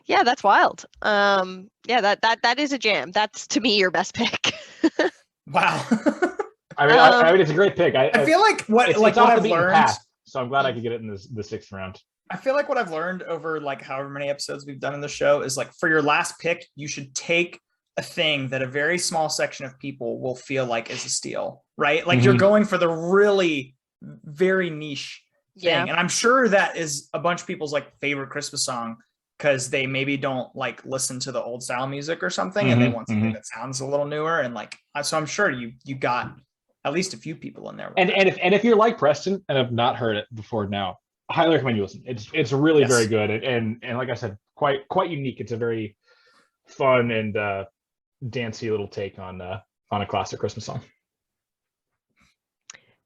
Yeah, that's wild. Yeah, that is a jam. That's to me your best pick. Wow. I mean, it's a great pick. I feel like it's what off the I've beaten learned. path, so I'm glad I could get it in the sixth round. I feel like what I've learned over like however many episodes we've done in the show is like for your last pick, you should take a thing that a very small section of people will feel like is a steal, right? Like you're going for the really very niche thing. Yeah. And I'm sure that is a bunch of people's like favorite Christmas song because they maybe don't like listen to the old style music or something and they want something that sounds a little newer. And like, so I'm sure you got at least a few people in there. And if you're like Preston and have not heard it before now, I highly recommend you listen. It's really very good and like I said, quite unique. It's a very fun and dancey little take on a classic Christmas song.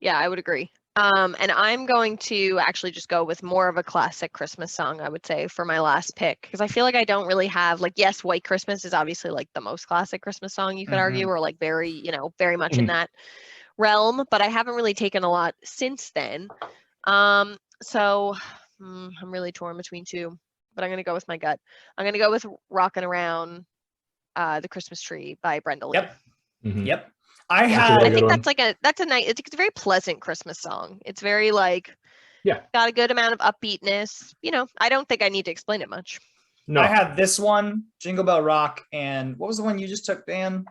Yeah, I would agree. And I'm going to actually just go with more of a classic Christmas song, I would say, for my last pick, because I feel like I don't really have like, yes, White Christmas is obviously like the most classic Christmas song you could argue, or like very, very much in that realm, but I haven't really taken a lot since then. So I'm really torn between two, but I'm going to go with my gut. I'm going to go with Rockin' Around the Christmas Tree by Brenda Lee. Yep. Mm-hmm. Yep. I really think one. that's a nice, it's a very pleasant Christmas song. It's very like, got a good amount of upbeatness. I don't think I need to explain it much. No, I had this one, Jingle Bell Rock, and what was the one you just took, Dan?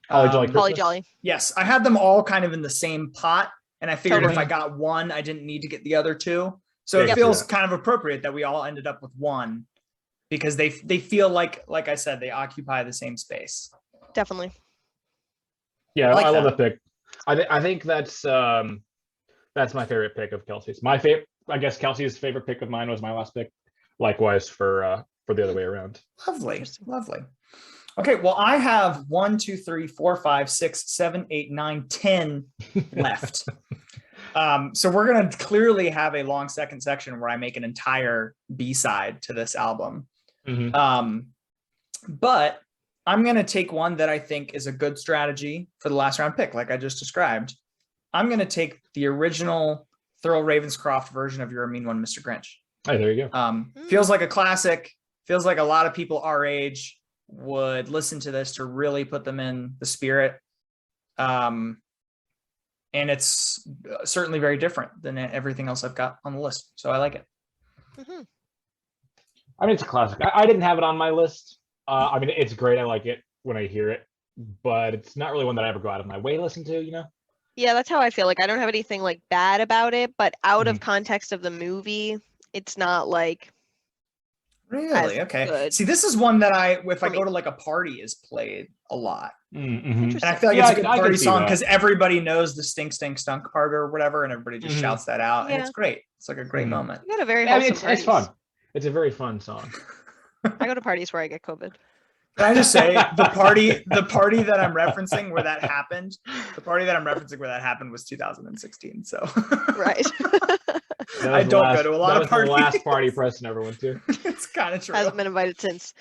Holly Jolly Christmas. Holly Jolly. Yes, I had them all kind of in the same pot, and I figured Totally. if I got one, I didn't need to get the other two. So Yeah, it feels kind of appropriate that we all ended up with one because they feel like I said, they occupy the same space. Definitely. Yeah, like I love that. that pick. I think that's my favorite pick of Kelsey's. My favorite, I guess Kelsey's favorite pick of mine was my last pick. Likewise for the other way around. Lovely. Okay, well, I have 1, 2, 3, 4, 5, 6, 7, 8, 9, 10 left. So we're gonna clearly have a long second section where I make an entire B-side to this album. But I'm gonna take one that I think is a good strategy for the last round pick, like I just described. I'm gonna take the original Thurl Ravenscroft version of You're a Mean One, Mr. Grinch. Oh, there you go. Feels like a classic. Feels like a lot of people our age would listen to this to really put them in the spirit. And it's certainly very different than everything else I've got on the list. So I like it. Mhm. I mean, it's a classic. I didn't have it on my list. I mean, it's great. I like it when I hear it, but it's not really one that I ever go out of my way to listen to, you know? Yeah, that's how I feel. Like I don't have anything like bad about it, but out of Mhm. context of the movie, it's not like Really? as Okay. good. See, this is one that if I For me. go to like a party is played a lot. Mm-hmm. And I feel like Yeah, it's a good I can party see song that. because everybody knows the stink, stink, stunk part or whatever, and everybody just Mhm. shouts that out. And Yeah. it's great. It's like a great Mhm. moment. You got a very I mean, wholesome it's parties. fun. It's a very fun song. I go to parties where I get COVID. Can I just say the party that I'm referencing where that happened, was 2016. So Right. I don't go to a lot of parties. The last party Preston ever went to. It's kind of true. Hasn't been invited since.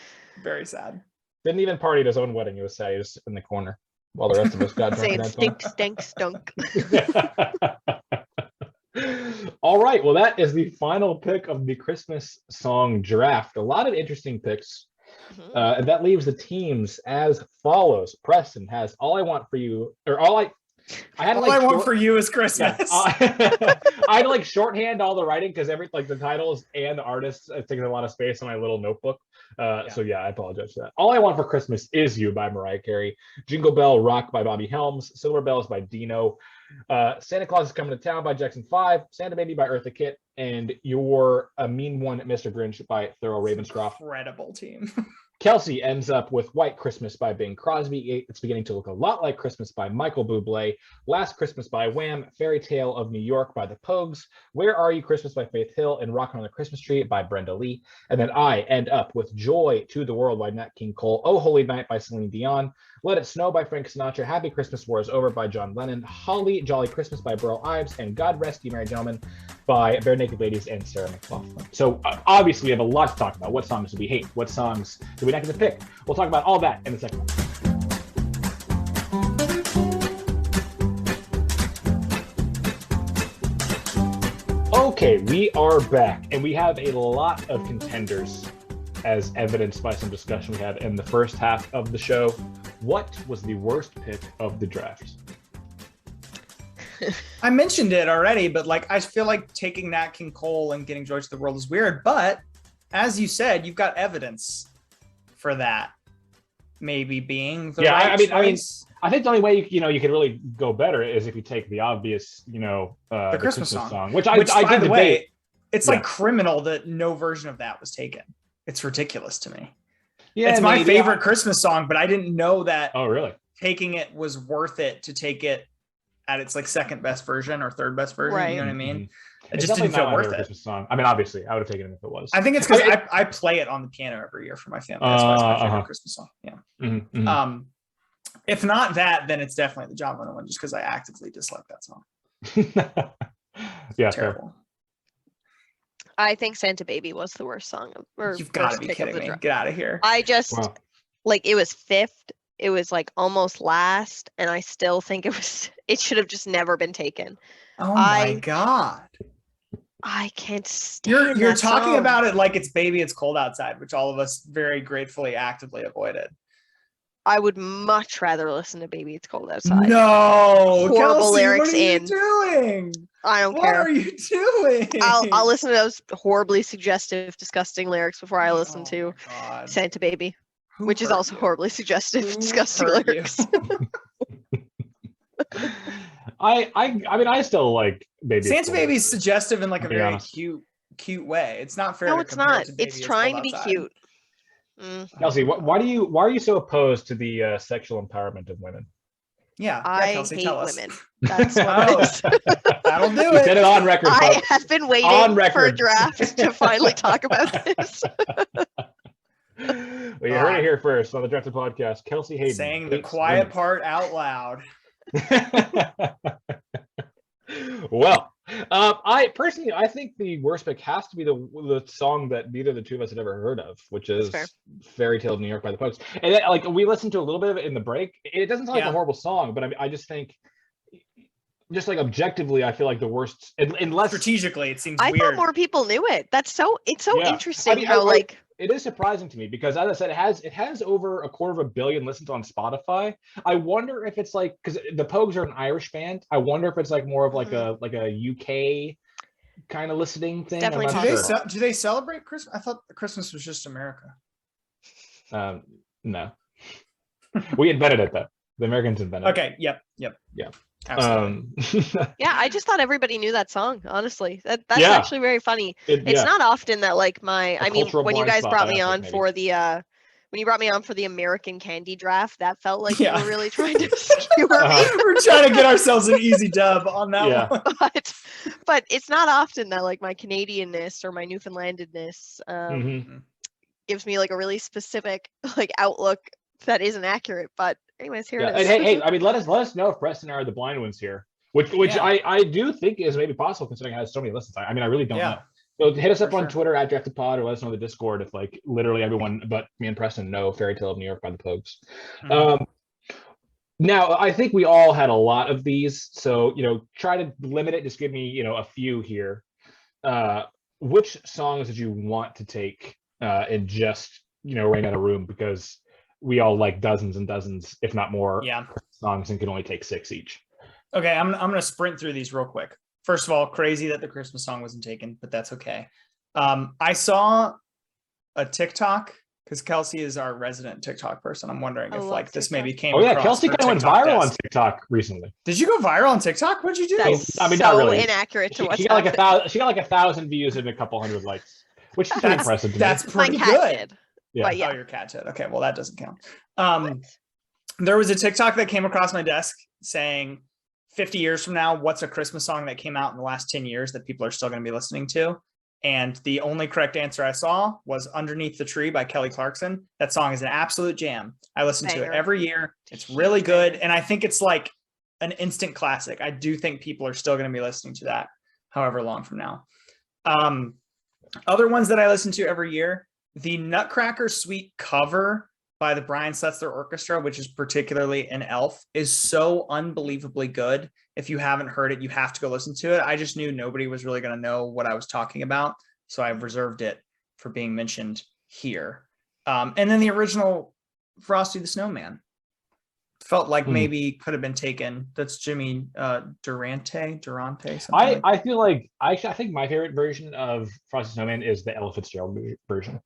Very sad. Didn't even party at his own wedding. It was sad. He was in the corner while the rest of us got drunk. Saying and stink, stink, stunk. All right. Well, that is the final pick of the Christmas song draft. A lot of interesting picks. Mhm. And that leaves the teams as follows. Preston has All I Want for You, or All I had to All I want for you is Christmas. I had to like shorthand all the writing because the titles and the artists have taken a lot of space on my little notebook. So yeah, I apologize for that. All I Want for Christmas Is You by Mariah Carey, Jingle Bell Rock by Bobby Helms, Silver Bells by Dino, Santa Claus is Coming to Town by Jackson 5, Santa Baby by Eartha Kitt, and You're a Mean One, Mr. Grinch by Thurl Ravenscroft. Incredible team. Kelsey ends up with White Christmas by Bing Crosby. It's Beginning to Look a Lot Like Christmas by Michael Buble. Last Christmas by Wham. Fairy Tale of New York by the Pogues. Where Are You Christmas by Faith Hill. And Rockin' on the Christmas Tree by Brenda Lee. And then I end up with Joy to the World by Nat King Cole. Oh Holy Night by Celine Dion. Let It Snow by Frank Sinatra. Happy Christmas War is Over by John Lennon. Holly Jolly Christmas by Burl Ives. And God Rest You Merry Gentlemen by Bare Naked Ladies and Sarah McLachlan. So obviously we have a lot to talk about. What songs do we hate? What songs do we not get to pick? We'll talk about all that in the second one. Okay, we are back, and we have a lot of contenders, as evidenced by some discussion we had in the first half of the show. What was the worst pick of the draft? I mentioned it already, but like I feel like taking Nat King Cole and getting Joy to the World is weird. But as you said, you've got evidence for that maybe being the right choice. I think the only way you could really go better is if you take the obvious, the Christmas song, which by did the debate. way, it's like criminal that no version of that was taken. It's ridiculous to me. Yeah, it's my favorite Christmas song, but I didn't know that. Oh, really? Taking it was worth it to take it at its like second best version or third best version. Right. You know what I mean? Mm-hmm. It just didn't feel worth it. Christmas song. I mean, obviously, I would have taken it if it was. I think it's because I play it on the piano every year for my family. That's why it's my favorite Christmas song. Yeah. Mm-hmm, mm-hmm. If not that, then it's definitely the John Lennon one, just because I actively dislike that song. Yeah, terrible. Fair. I think Santa Baby was the worst song. You've got to be kidding me. Get out of here. I just like it was fifth. It was like almost last, and I still think it should have just never been taken. Oh my God. I can't stand You're that talking song. about it like it's Baby It's Cold Outside, which all of us very gratefully actively avoided. I would much rather listen to Baby It's Cold Outside. No, horrible Kelsey, lyrics what are in. You doing? I don't what care. What are you doing? I'll listen to those horribly suggestive, disgusting lyrics before I listen to Santa Baby, which is also horribly suggestive, disgusting lyrics. I mean, I still like Baby. Santa Baby's suggestive in like a very cute way. It's not fair. No, it's not. It's trying to be cute. Kelsey, why are you so opposed to the sexual empowerment of women? Yeah, I Kelsey, hate tell us. women. That's what it is. That'll do You it. said it on record. I have been waiting On for a record. draft to finally talk about this. Well, you heard it here first on the Drafted Podcast. Kelsey Hayden saying the quiet part out loud. Well, I think the worst pick has to be the song that neither of the two of us had ever heard of, which is "Fairy Tale of New York" by the Pogues. And then, like, we listened to a little bit of it in the break. It doesn't sound like a horrible song, but I just think, just like objectively, I feel like the worst. Unless strategically, it seems I weird. thought more people knew it. It's so interesting. I mean, how like. It is surprising to me because, as I said, it has over 250 million listens on Spotify. I wonder if it's like, because the Pogues are an Irish band. I wonder if it's like more of like a UK kind of listening thing. Definitely I'm not Do sure. do they celebrate Christmas? I thought Christmas was just America. No, we invented it though. The Americans invented it. Okay. Yep. Yeah. Absolutely. Yeah, I just thought everybody knew that song. Honestly, that's Yeah. actually very funny. It's yeah. not often that like I mean, cultural when you blind guys spot, brought I me think, on maybe. for the when you brought me on for the American Candy draft, that felt like Yeah. you were really trying to skewer me. We're trying to get ourselves an easy dub on that Yeah. one. But it's not often that like my Canadianness or my Newfoundlandedness Mhm. gives me like a really specific like outlook that isn't accurate. But anyways, here Yeah. it is. And hey, I mean, let us know if Preston and I are the blind ones here, which Yeah. I do think is maybe possible considering it has so many listens. I mean, I really don't know. Yeah. So hit us up For on sure. Twitter at DraftedPod, or let us know in the Discord if like literally everyone but me and Preston know Fairy Tale of New York by the Pogues. Mhm. Now I think we all had a lot of these, so try to limit it. Just give me a few here. Which songs did you want to take and just rain out a room, because we all like dozens and dozens, if not more, Yeah. songs and can only take 6 each. Okay, I'm gonna sprint through these real quick. First of all, crazy that the Christmas song wasn't taken, but that's okay. I saw a TikTok because Kelsey is our resident TikTok person. I'm wondering I if love like this maybe TikTok. came. Oh yeah, across Kelsey her kind of went TikTok viral on desk. TikTok recently. Did you go viral on TikTok? What'd you do? That's I mean, so not really. inaccurate to what's She got like happening. she got like 1,000 views and a couple hundred likes, which is pretty That's impressive to that's me. My pretty cat good. did. Yeah. But yeah. Oh, your cat did. Okay, well that doesn't count. What? There was a TikTok that came across my desk saying 50 years from now, what's a Christmas song that came out in the last 10 years that people are still going to be listening to? And the only correct answer I saw was Underneath the Tree by Kelly Clarkson. That song is an absolute jam. I listen to it Banger. every year. It's really good. Banger. And I think it's like an instant classic. I do think people are still going to be listening to that however long from now. Other ones that I listen to every year, the Nutcracker Suite cover by the Brian Setzer Orchestra, which is particularly an Elf, is so unbelievably good. If you haven't heard it, you have to go listen to it. I just knew nobody was really going to know what I was talking about, so I've reserved it for being mentioned here. And then the original Frosty the Snowman felt like maybe could have been taken. That's Jimmy Durante. I feel like I think my favorite version of Frosty Snowman is the Ella Fitzgerald version.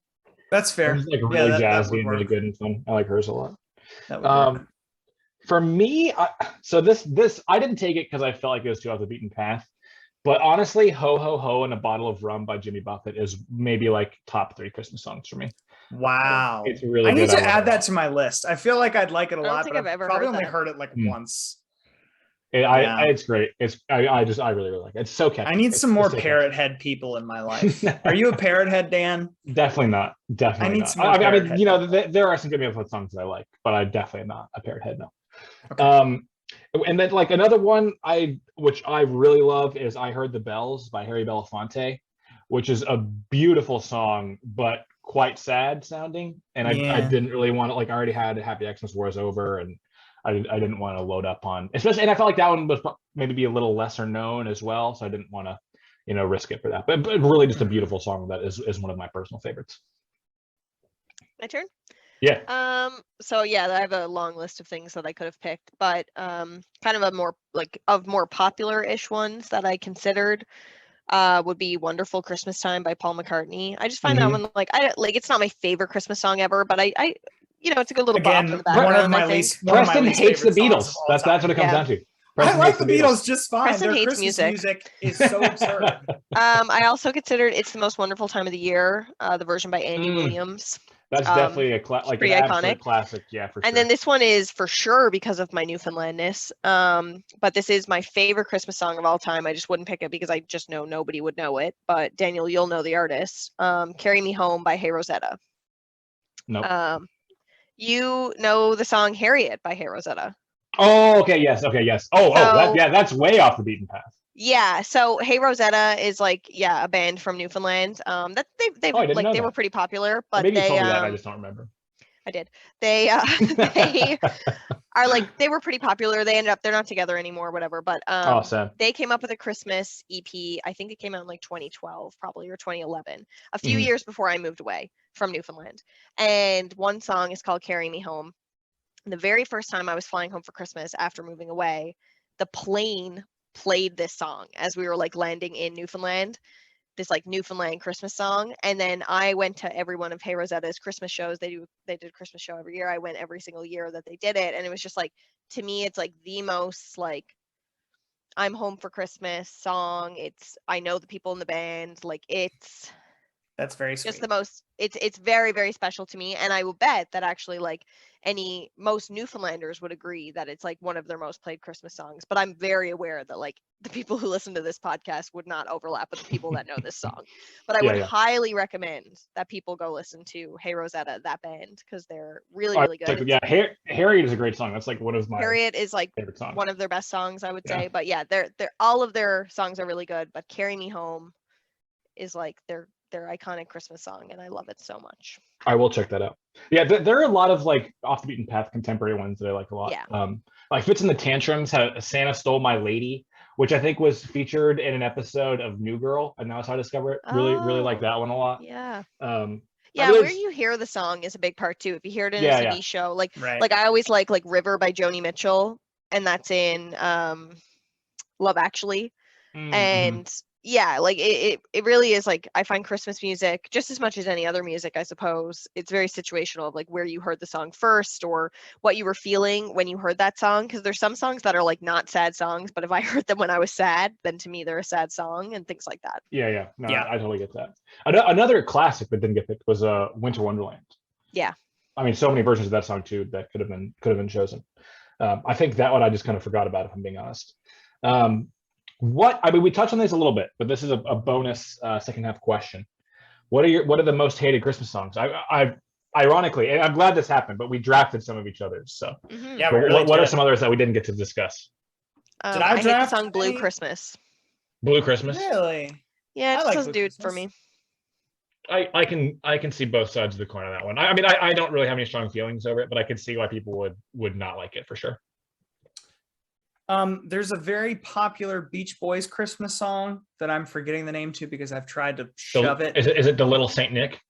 That's fair. It's like really that jazzy and work. really good and fun. I like hers a lot. That would work. For me, so this I didn't take it because I felt like it was too off the beaten path. But honestly, Ho Ho Ho and a Bottle of Rum by Jimmy Buffett is maybe like top 3 Christmas songs for me. Wow. It's really I need good. to add that to my list. I feel like I'd like it a I don't lot, think but I've I've ever probably heard only that. heard it like once. It's great. I really like it. It's so catchy. I need some more so parrot head people in my life. Are you a parrot head, Dan? Definitely not. Definitely I need not. some more I parrot mean, head you know, people. there are some Jimmy Buffett songs that I like, but I definitely am not a parrot head. No. Okay. And then like another one which I really love is I Heard the Bells by Harry Belafonte, which is a beautiful song, but quite sad sounding. And I didn't really want to, like, I already had Happy Xmas War is Over, and I didn't want to load up on, especially, and I felt like that one was maybe be a little lesser known as well, so I didn't want to risk it for that. But really just a beautiful song that is one of my personal favorites. My turn? Yeah. So yeah, I have a long list of things that I could have picked, but kind of a more popular-ish ones that I considered would be Wonderful Christmas Time by Paul McCartney. I just find that one it's not my favorite Christmas song ever, but I it's a good little bop in the background. One of my least hates the favorite Beatles. That's what it comes down to. I like the Beatles just fine. Preston Their hates Christmas music is so absurd. I also considered It's the Most Wonderful Time of the Year, the version by Andy Williams. That's definitely an pretty absolute iconic classic, yeah, for sure. And then this one is for sure because of my Newfoundlandness. But this is my favorite Christmas song of all time. I just wouldn't pick it because I just know nobody would know it. But Daniel, you'll know the artist. Carry Me Home by Hey Rosetta. Nope. You know the song Harriet by Hey Rosetta. Oh, okay, yes. That's way off the beaten path. Yeah, so Hey Rosetta is a band from Newfoundland. That they were pretty popular, but maybe they you told me that, I just don't remember. I did. They are they were pretty popular. They're not together anymore, whatever. But they came up with a Christmas EP. I think it came out in 2012, probably, or 2011, a few years before I moved away from Newfoundland. And one song is called Carry Me Home. And the very first time I was flying home for Christmas after moving away, the plane played this song as we were like landing in Newfoundland, this like Newfoundland Christmas song. And then I went to every one of Hey Rosetta's Christmas shows. They did a Christmas show every year. I went every single year that they did it. And it was just like, to me, it's like the most like I'm home for Christmas song. I know the people in the band. Like That's very sweet. just the most, it's very, very special to me. And I will bet that actually like most Newfoundlanders would agree that it's like one of their most played Christmas songs. But I'm very aware that like the people who listen to this podcast would not overlap with the people that know this song. But I would highly recommend that people go listen to Hey Rosetta, that band, because they're really, really good. Yeah, Harriet is a great song. That's like one of my Harriet is like favorite songs. One of their best songs, I would say. But yeah, they're all of their songs are really good. But Carry Me Home is like their iconic Christmas song, and I love it so much. I will check that out. Yeah, there are a lot of like off the beaten path contemporary ones that I like a lot. Yeah. Like Fits in the Tantrums had Santa Stole My Lady, which I think was featured in an episode of New Girl, and that's how I discovered it. Really like that one a lot. Yeah. Yeah, where you hear the song is a big part too. If you hear it in a TV show, like I always like River by Joni Mitchell, and that's in Love Actually. And yeah, like it really is like, I find Christmas music just as much as any other music, I suppose. It's very situational of like where you heard the song first or what you were feeling when you heard that song. Because there's some songs that are like not sad songs, but if I heard them when I was sad, then to me they're a sad song and things like that. Yeah. No, I totally get that. Another classic that didn't get picked was Winter Wonderland. Yeah. I mean, so many versions of that song too that could have been chosen. I think that one I just kind of forgot about, if I'm being honest. We touched on this a little bit, but this is a bonus second half question. What are the most hated Christmas songs? I ironically, and I'm glad this happened, but we drafted some of each other's. So yeah, what are some others that we didn't get to discuss? Did I draft the song Blue Christmas? Blue Christmas? Really? Yeah, it like doesn't do it for me. I can see both sides of the coin on that one. I mean, I don't really have any strong feelings over it, but I can see why people would not like it for sure. There's a very popular Beach Boys Christmas song that I'm forgetting the name to because I've tried to shove it. Is it the Little Saint Nick?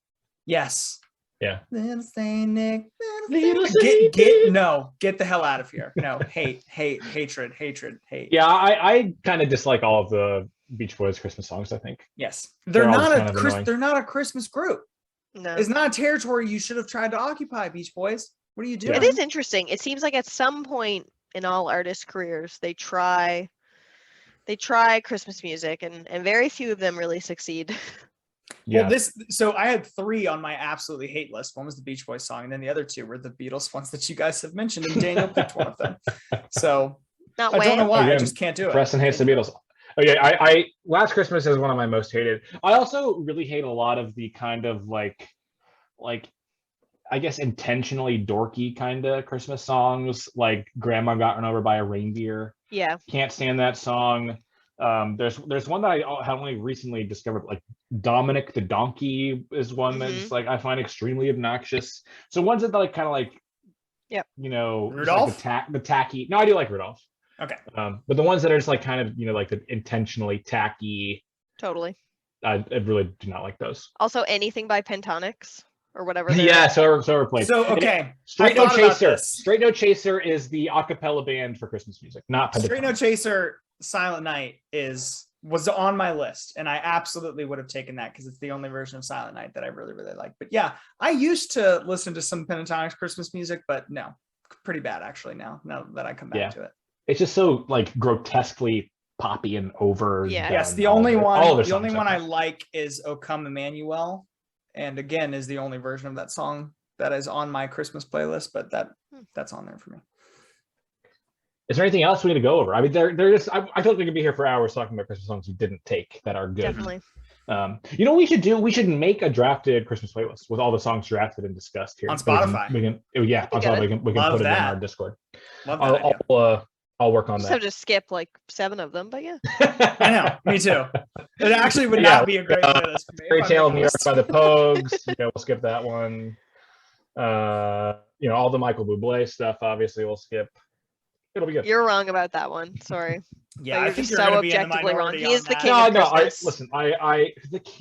Yes. Yeah. Little Saint Nick. Get the hell out of here. No, hatred. Yeah, I kind of dislike all of the Beach Boys Christmas songs, I think. Yes. They're not a Christmas group. No. It's not a territory you should have tried to occupy, Beach Boys. What are you doing? It is interesting. It seems like at some point in all artists' careers, they try Christmas music, and very few of them really succeed. Yeah. Well, so I had 3 on my absolutely hate list. One was the Beach Boys song, and then the other 2 were the Beatles ones that you guys have mentioned, and Daniel picked one of them. So I don't know why. Again, I just can't do it. Preston hates the Beatles. Oh yeah, I Last Christmas is one of my most hated. I also really hate a lot of the kind of like I guess intentionally dorky kind of Christmas songs, like Grandma Got Run Over by a Reindeer. Yeah. Can't stand that song. There's one that I have only recently discovered, like Dominic the Donkey is one that's like I find extremely obnoxious. So ones that like kind of like, you know, Rudolph? Like the tacky. No, I do like Rudolph. Okay. But the ones that are just like kind of, you know, like the intentionally tacky. Totally. I really do not like those. Also, anything by Pentatonics or whatever. Yeah, so we're playing. So okay, Straight No Chaser. Straight No Chaser is the a cappella band for Christmas music, not Pentatonics. Straight No Chaser. Silent Night was on my list, and I absolutely would have taken that because it's the only version of Silent Night that I really, really like. But yeah, I used to listen to some Pentatonics Christmas music, but no, pretty bad actually now that I come back to it. It's just so like grotesquely poppy and over. Yeah. Yes, the only one I like is O Come Emmanuel, and again is the only version of that song that is on my Christmas playlist, but that's on there for me. Is there anything else we need to go over? I mean, they're just. I feel like we could be here for hours talking about Christmas songs we didn't take that are good. Definitely. You know what we should do? We should make a drafted Christmas playlist with all the songs drafted and discussed here on Spotify. We can put it in our Discord. Love that I'll work on just that. Have to skip like 7 of them, but yeah. I know, me too. It actually would not be a great playlist for me. Fairy Tale of New York by the Pogues. We'll skip that one. All the Michael Buble stuff. Obviously, we'll skip. It'll be good. You're wrong about that one. Sorry. Yeah, I think you're so objectively wrong. He is the king of Christmas.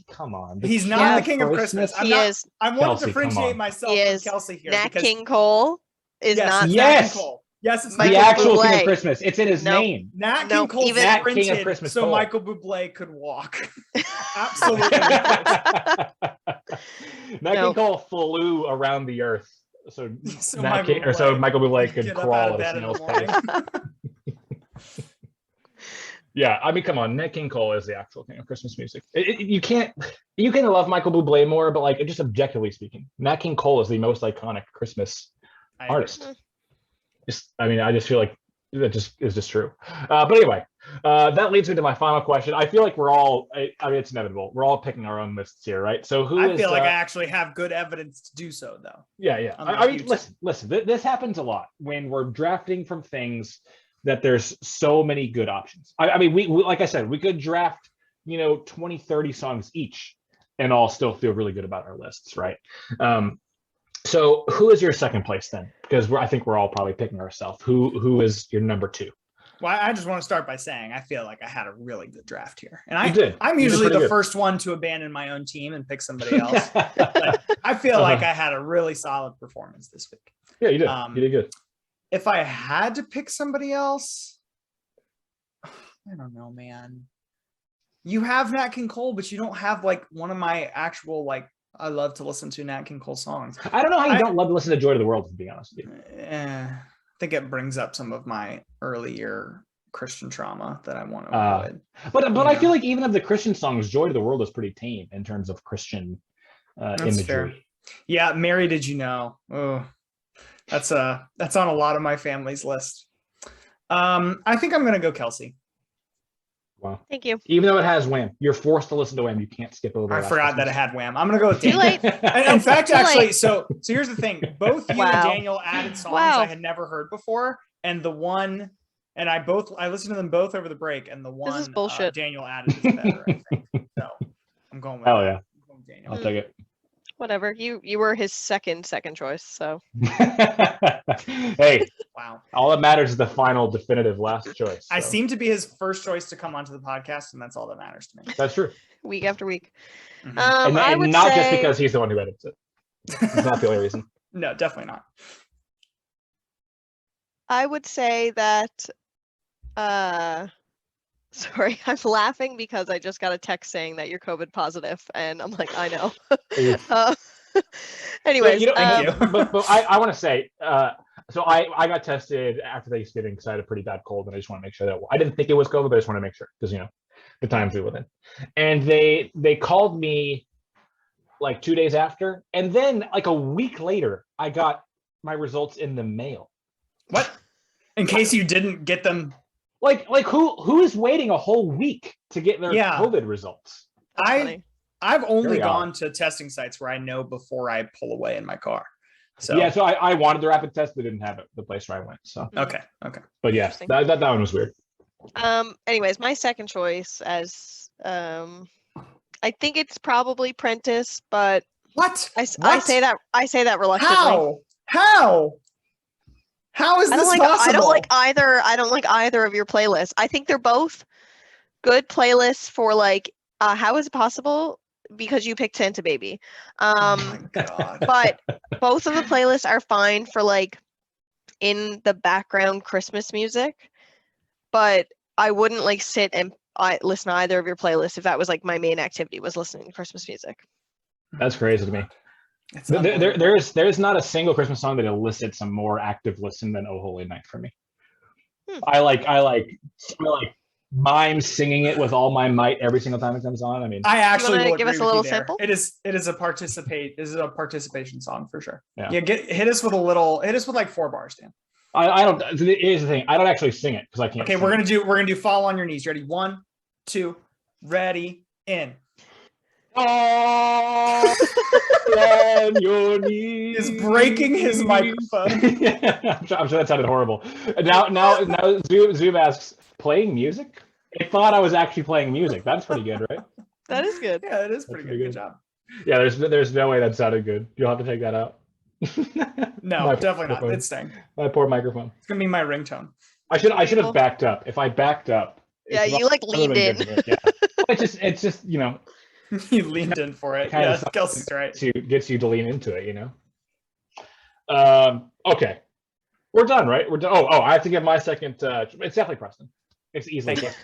Come on. He's not the king of Christmas. I want to differentiate myself from Kelsey here. Nat King Cole is not. Yes. Nat King Cole. Yes, it's The Michael actual King Bublé. of Christmas. It's in his Nope. name. Nat King Nope, Cole even- Nat King of sprinted Christmas so Cole. Michael Bublé could walk. Absolutely. Nat King Nope. Cole flew around the earth, so So Michael Bublé could get up out crawl of at a bed in the snail's morning. pace. Yeah, I mean, come on, Nat King Cole is the actual king of Christmas music. You can love Michael Bublé more, but like just objectively speaking, Nat King Cole is the most iconic Christmas artist. I just feel like that just is just true. But anyway, that leads me to my final question. I feel like we're all, I mean, it's inevitable. We're all picking our own lists here, right? So I feel like I actually have good evidence to do so, though. Yeah. I mean, listen. This happens a lot when we're drafting from things that there's so many good options. I mean, we like I said, we could draft, 20, 30 songs each and all still feel really good about our lists, right? So who is your second place then? Because I think we're all probably picking ourselves. Who is your number 2? Well, I just want to start by saying I feel like I had a really good draft here. And I'm You did usually pretty the good. first one to abandon my own team and pick somebody else. But I feel like I had a really solid performance this week. Yeah, you did. You did good. If I had to pick somebody else, I don't know, man. You have Nat King Cole, but you don't have like one of my actual I love to listen to Nat King Cole songs. I don't know how you don't love to listen to Joy to the World, to be honest with you. I think it brings up some of my earlier Christian trauma that I want to avoid. But I feel like even of the Christian songs, Joy to the World is pretty tame in terms of Christian imagery. Fair. Yeah, Mary, Did You Know? Oh, that's on a lot of my family's list. I think I'm gonna go Kelsey. Wow. Thank you. Even though it has Wham, you're forced to listen to Wham. You can't skip over. I forgot that it had Wham. I'm gonna go with Too Daniel. late. In fact, Too actually, late. so here's the thing. Both you and Daniel added songs I had never heard before, and the one, and I listened to them both over the break, and the one This is bullshit. Daniel added is better, I think. So I'm going with Hell yeah. I'm going with Daniel. I'll take it. Whatever. You were his second choice, so. Hey, Wow. all that matters is the final definitive last choice. I so. seem to be his first choice to come onto the podcast, and that's all that matters to me. That's true. Week after week. Mhm. And I would not say, just because he's the one who edits it. It's not the only reason. No, definitely not. I would say that sorry, I'm laughing because I just got a text saying that you're COVID positive, and I'm like, I know. Anyways, Thank you. but I want to say, so I got tested after Thanksgiving because I had a pretty bad cold, and I just want to make sure that I didn't think it was COVID, but I just want to make sure because the times we live in. And they called me like 2 days after, and then like a week later, I got my results in the mail. What? In case you didn't get them. Like who is waiting a whole week to get their COVID results? that's funny. I've only Very gone odd. to testing sites where I know before I pull away in my car. So Yeah, so I wanted the rapid test, but didn't have it the place where I went. So okay. but yeah, Interesting. that one was weird. Anyways, my second choice as I think it's probably Prentice, but What? I say that reluctantly. How is I this don't possible? I don't like either of your playlists. I think they're both good playlists for how is it possible? Because you picked Santa Baby. Oh my God. But both of the playlists are fine for in the background Christmas music. But I wouldn't sit and listen to either of your playlists if that was my main activity was listening to Christmas music. That's crazy to me. There's not a single Christmas song that elicits a more active listen than "Oh Holy Night" for me. I like mime singing it with all my might every single time it comes on. I mean, I actually will give us agree a with little you there. sample? It is a participation song for sure. Yeah. Hit us with 4 bars, Dan. I don't. Here's the thing. I don't actually sing it because I can't. Okay, we're gonna do Fall on Your Knees. Ready? 1, 2, ready, in. Oh, on your knees. He's breaking his microphone. I'm sure that sounded horrible. Now Zoom asks, playing music? They thought I was actually playing music. That's pretty good, right? That is good. Yeah, it is pretty pretty good. good. Good job. Yeah, there's no way that sounded good. You'll have to take that out. No, definitely not. It's staying. My poor microphone. It's gonna be my ringtone. I should have backed up. If I backed up. Yeah, you leaned in. Yeah. It's just You leaned in for it. Kind Yeah, of Kelsey's right. gets you to lean into it, Okay. We're done, right? We're done. Oh, I have to give my second. It's definitely Preston. It's easily Preston.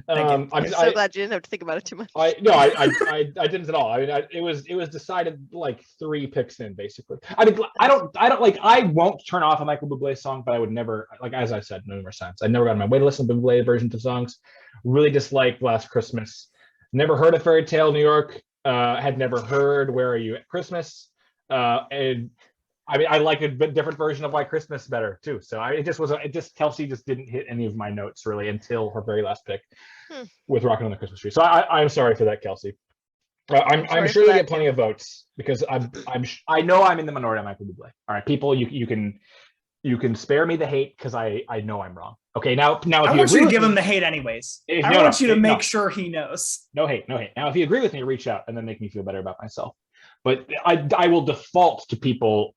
I'm so glad you didn't have to think about it too much. I didn't at all. I mean, it was decided like 3 picks in, basically. I mean, I won't turn off a Michael Buble song, but I would never, like, as I said numerous times, I never got on my way to listen to Buble versions of songs. Really disliked Last Christmas. Never heard of Fairy Tale New York. Had never heard Where Are You at Christmas. And I mean, I like a bit different version of White Christmas better too. So Kelsey just didn't hit any of my notes really until her very last pick with Rockin' on the Christmas Tree. So I'm sorry for that, Kelsey. I'm sure you get plenty of votes because I know I'm in the minority on Michael Bublé. All right, people, you can spare me the hate because I know I'm wrong. Okay, now I want you to give him the hate anyways. I want you to make sure he knows. No hate. Now, if you agree with me, reach out and then make me feel better about myself. But I will default to people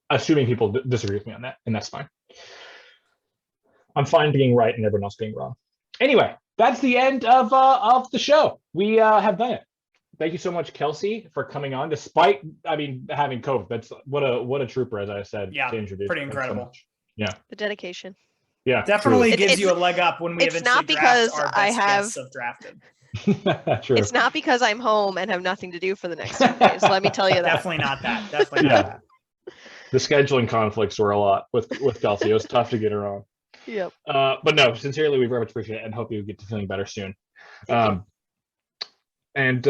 assuming people disagree with me on that, and that's fine. I'm fine being right and everyone else being wrong. Anyway, that's the end of the show. We have done it. Thank you so much, Kelsey, for coming on, despite having COVID. That's what a trooper, as I said. Yeah, to introduce. pretty incredible. So yeah, the dedication. Yeah, definitely gives you a leg up when we eventually not because draft our best guests of drafted. True. It's not because I'm home and have nothing to do for the next 2 days. Let me tell you that. Definitely not that. Definitely not that. The scheduling conflicts were a lot with Kelsey. It was tough to get her on. Yep. But no, sincerely, we very much appreciate it and hope you get to feeling better soon. And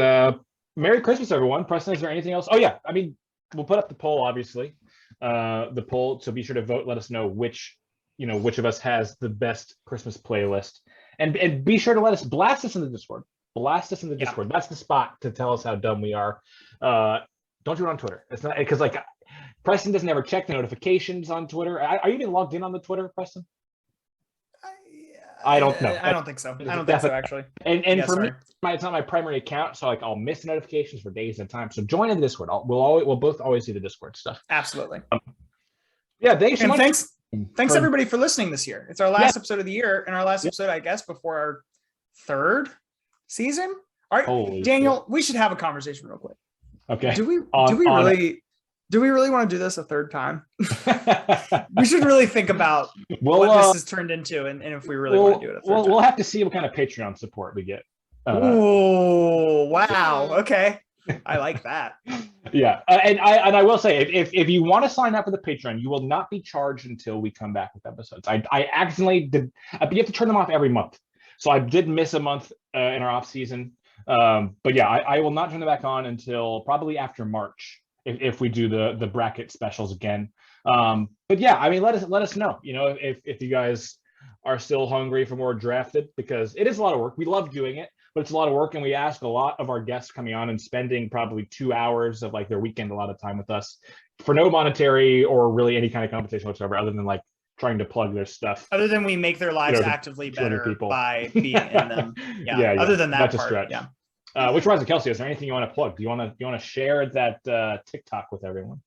Merry Christmas, everyone. Preston, is there anything else? Oh yeah, I mean, we'll put up the poll, obviously. The poll, so be sure to vote. Let us know which of us has the best Christmas playlist, and be sure to blast us in the Discord. Blast us in the Discord. That's the spot to tell us how dumb we are. Don't do it on Twitter. It's not because like Preston doesn't ever check the notifications on Twitter. Are you even logged in on the Twitter, Preston? I don't know. I don't think so. I don't think so, actually. And for me, it's not my primary account, so like I'll miss notifications for days at a time. So join in the Discord. We'll both always see the Discord stuff. Absolutely. Yeah, thanks so much. Thanks everybody for listening this year. It's our last episode of the year, and our last episode, I guess, before our 3rd season. All right, Holy Daniel, we should have a conversation real quick. Okay. Do we really want to do this a 3rd time? We should really think about what this has turned into, and if we really want to do it a 3rd time. We'll have to see what kind of Patreon support we get. Oh, wow. Okay. I like that. Yeah. And I will say, if you want to sign up for the Patreon, you will not be charged until we come back with episodes. I accidentally did. You have to turn them off every month. So I did miss a month in our off season. But yeah, I will not turn them back on until probably after March. If we do the bracket specials again. But yeah, I mean, let us know, if you guys are still hungry for more drafted, because it is a lot of work. We love doing it, but it's a lot of work. And we ask a lot of our guests coming on and spending probably 2 hours of like their weekend, a lot of time with us for no monetary or really any kind of compensation whatsoever, other than like trying to plug their stuff. Other than we make their lives actively better by being in them. Yeah. Other than that, that's part, a stretch. Yeah. Which reminds me, Kelsey, is there anything you want to plug? Do you want to share that TikTok with everyone?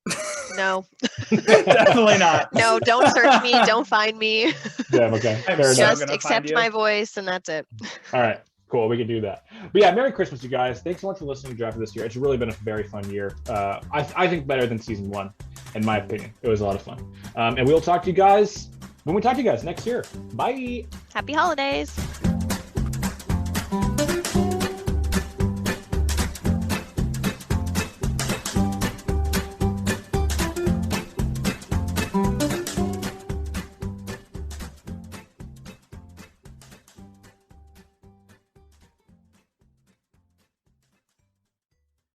No. Definitely not. No, don't search me. Don't find me. Yeah, okay. Fair enough. Just accept my voice, and that's it. All right, cool. We can do that. But yeah, Merry Christmas, you guys. Thanks so much for listening to Draft this year. It's really been a very fun year. I think better than season 1, in my opinion. It was a lot of fun. And we'll talk to you guys when we talk to you guys next year. Bye. Happy holidays.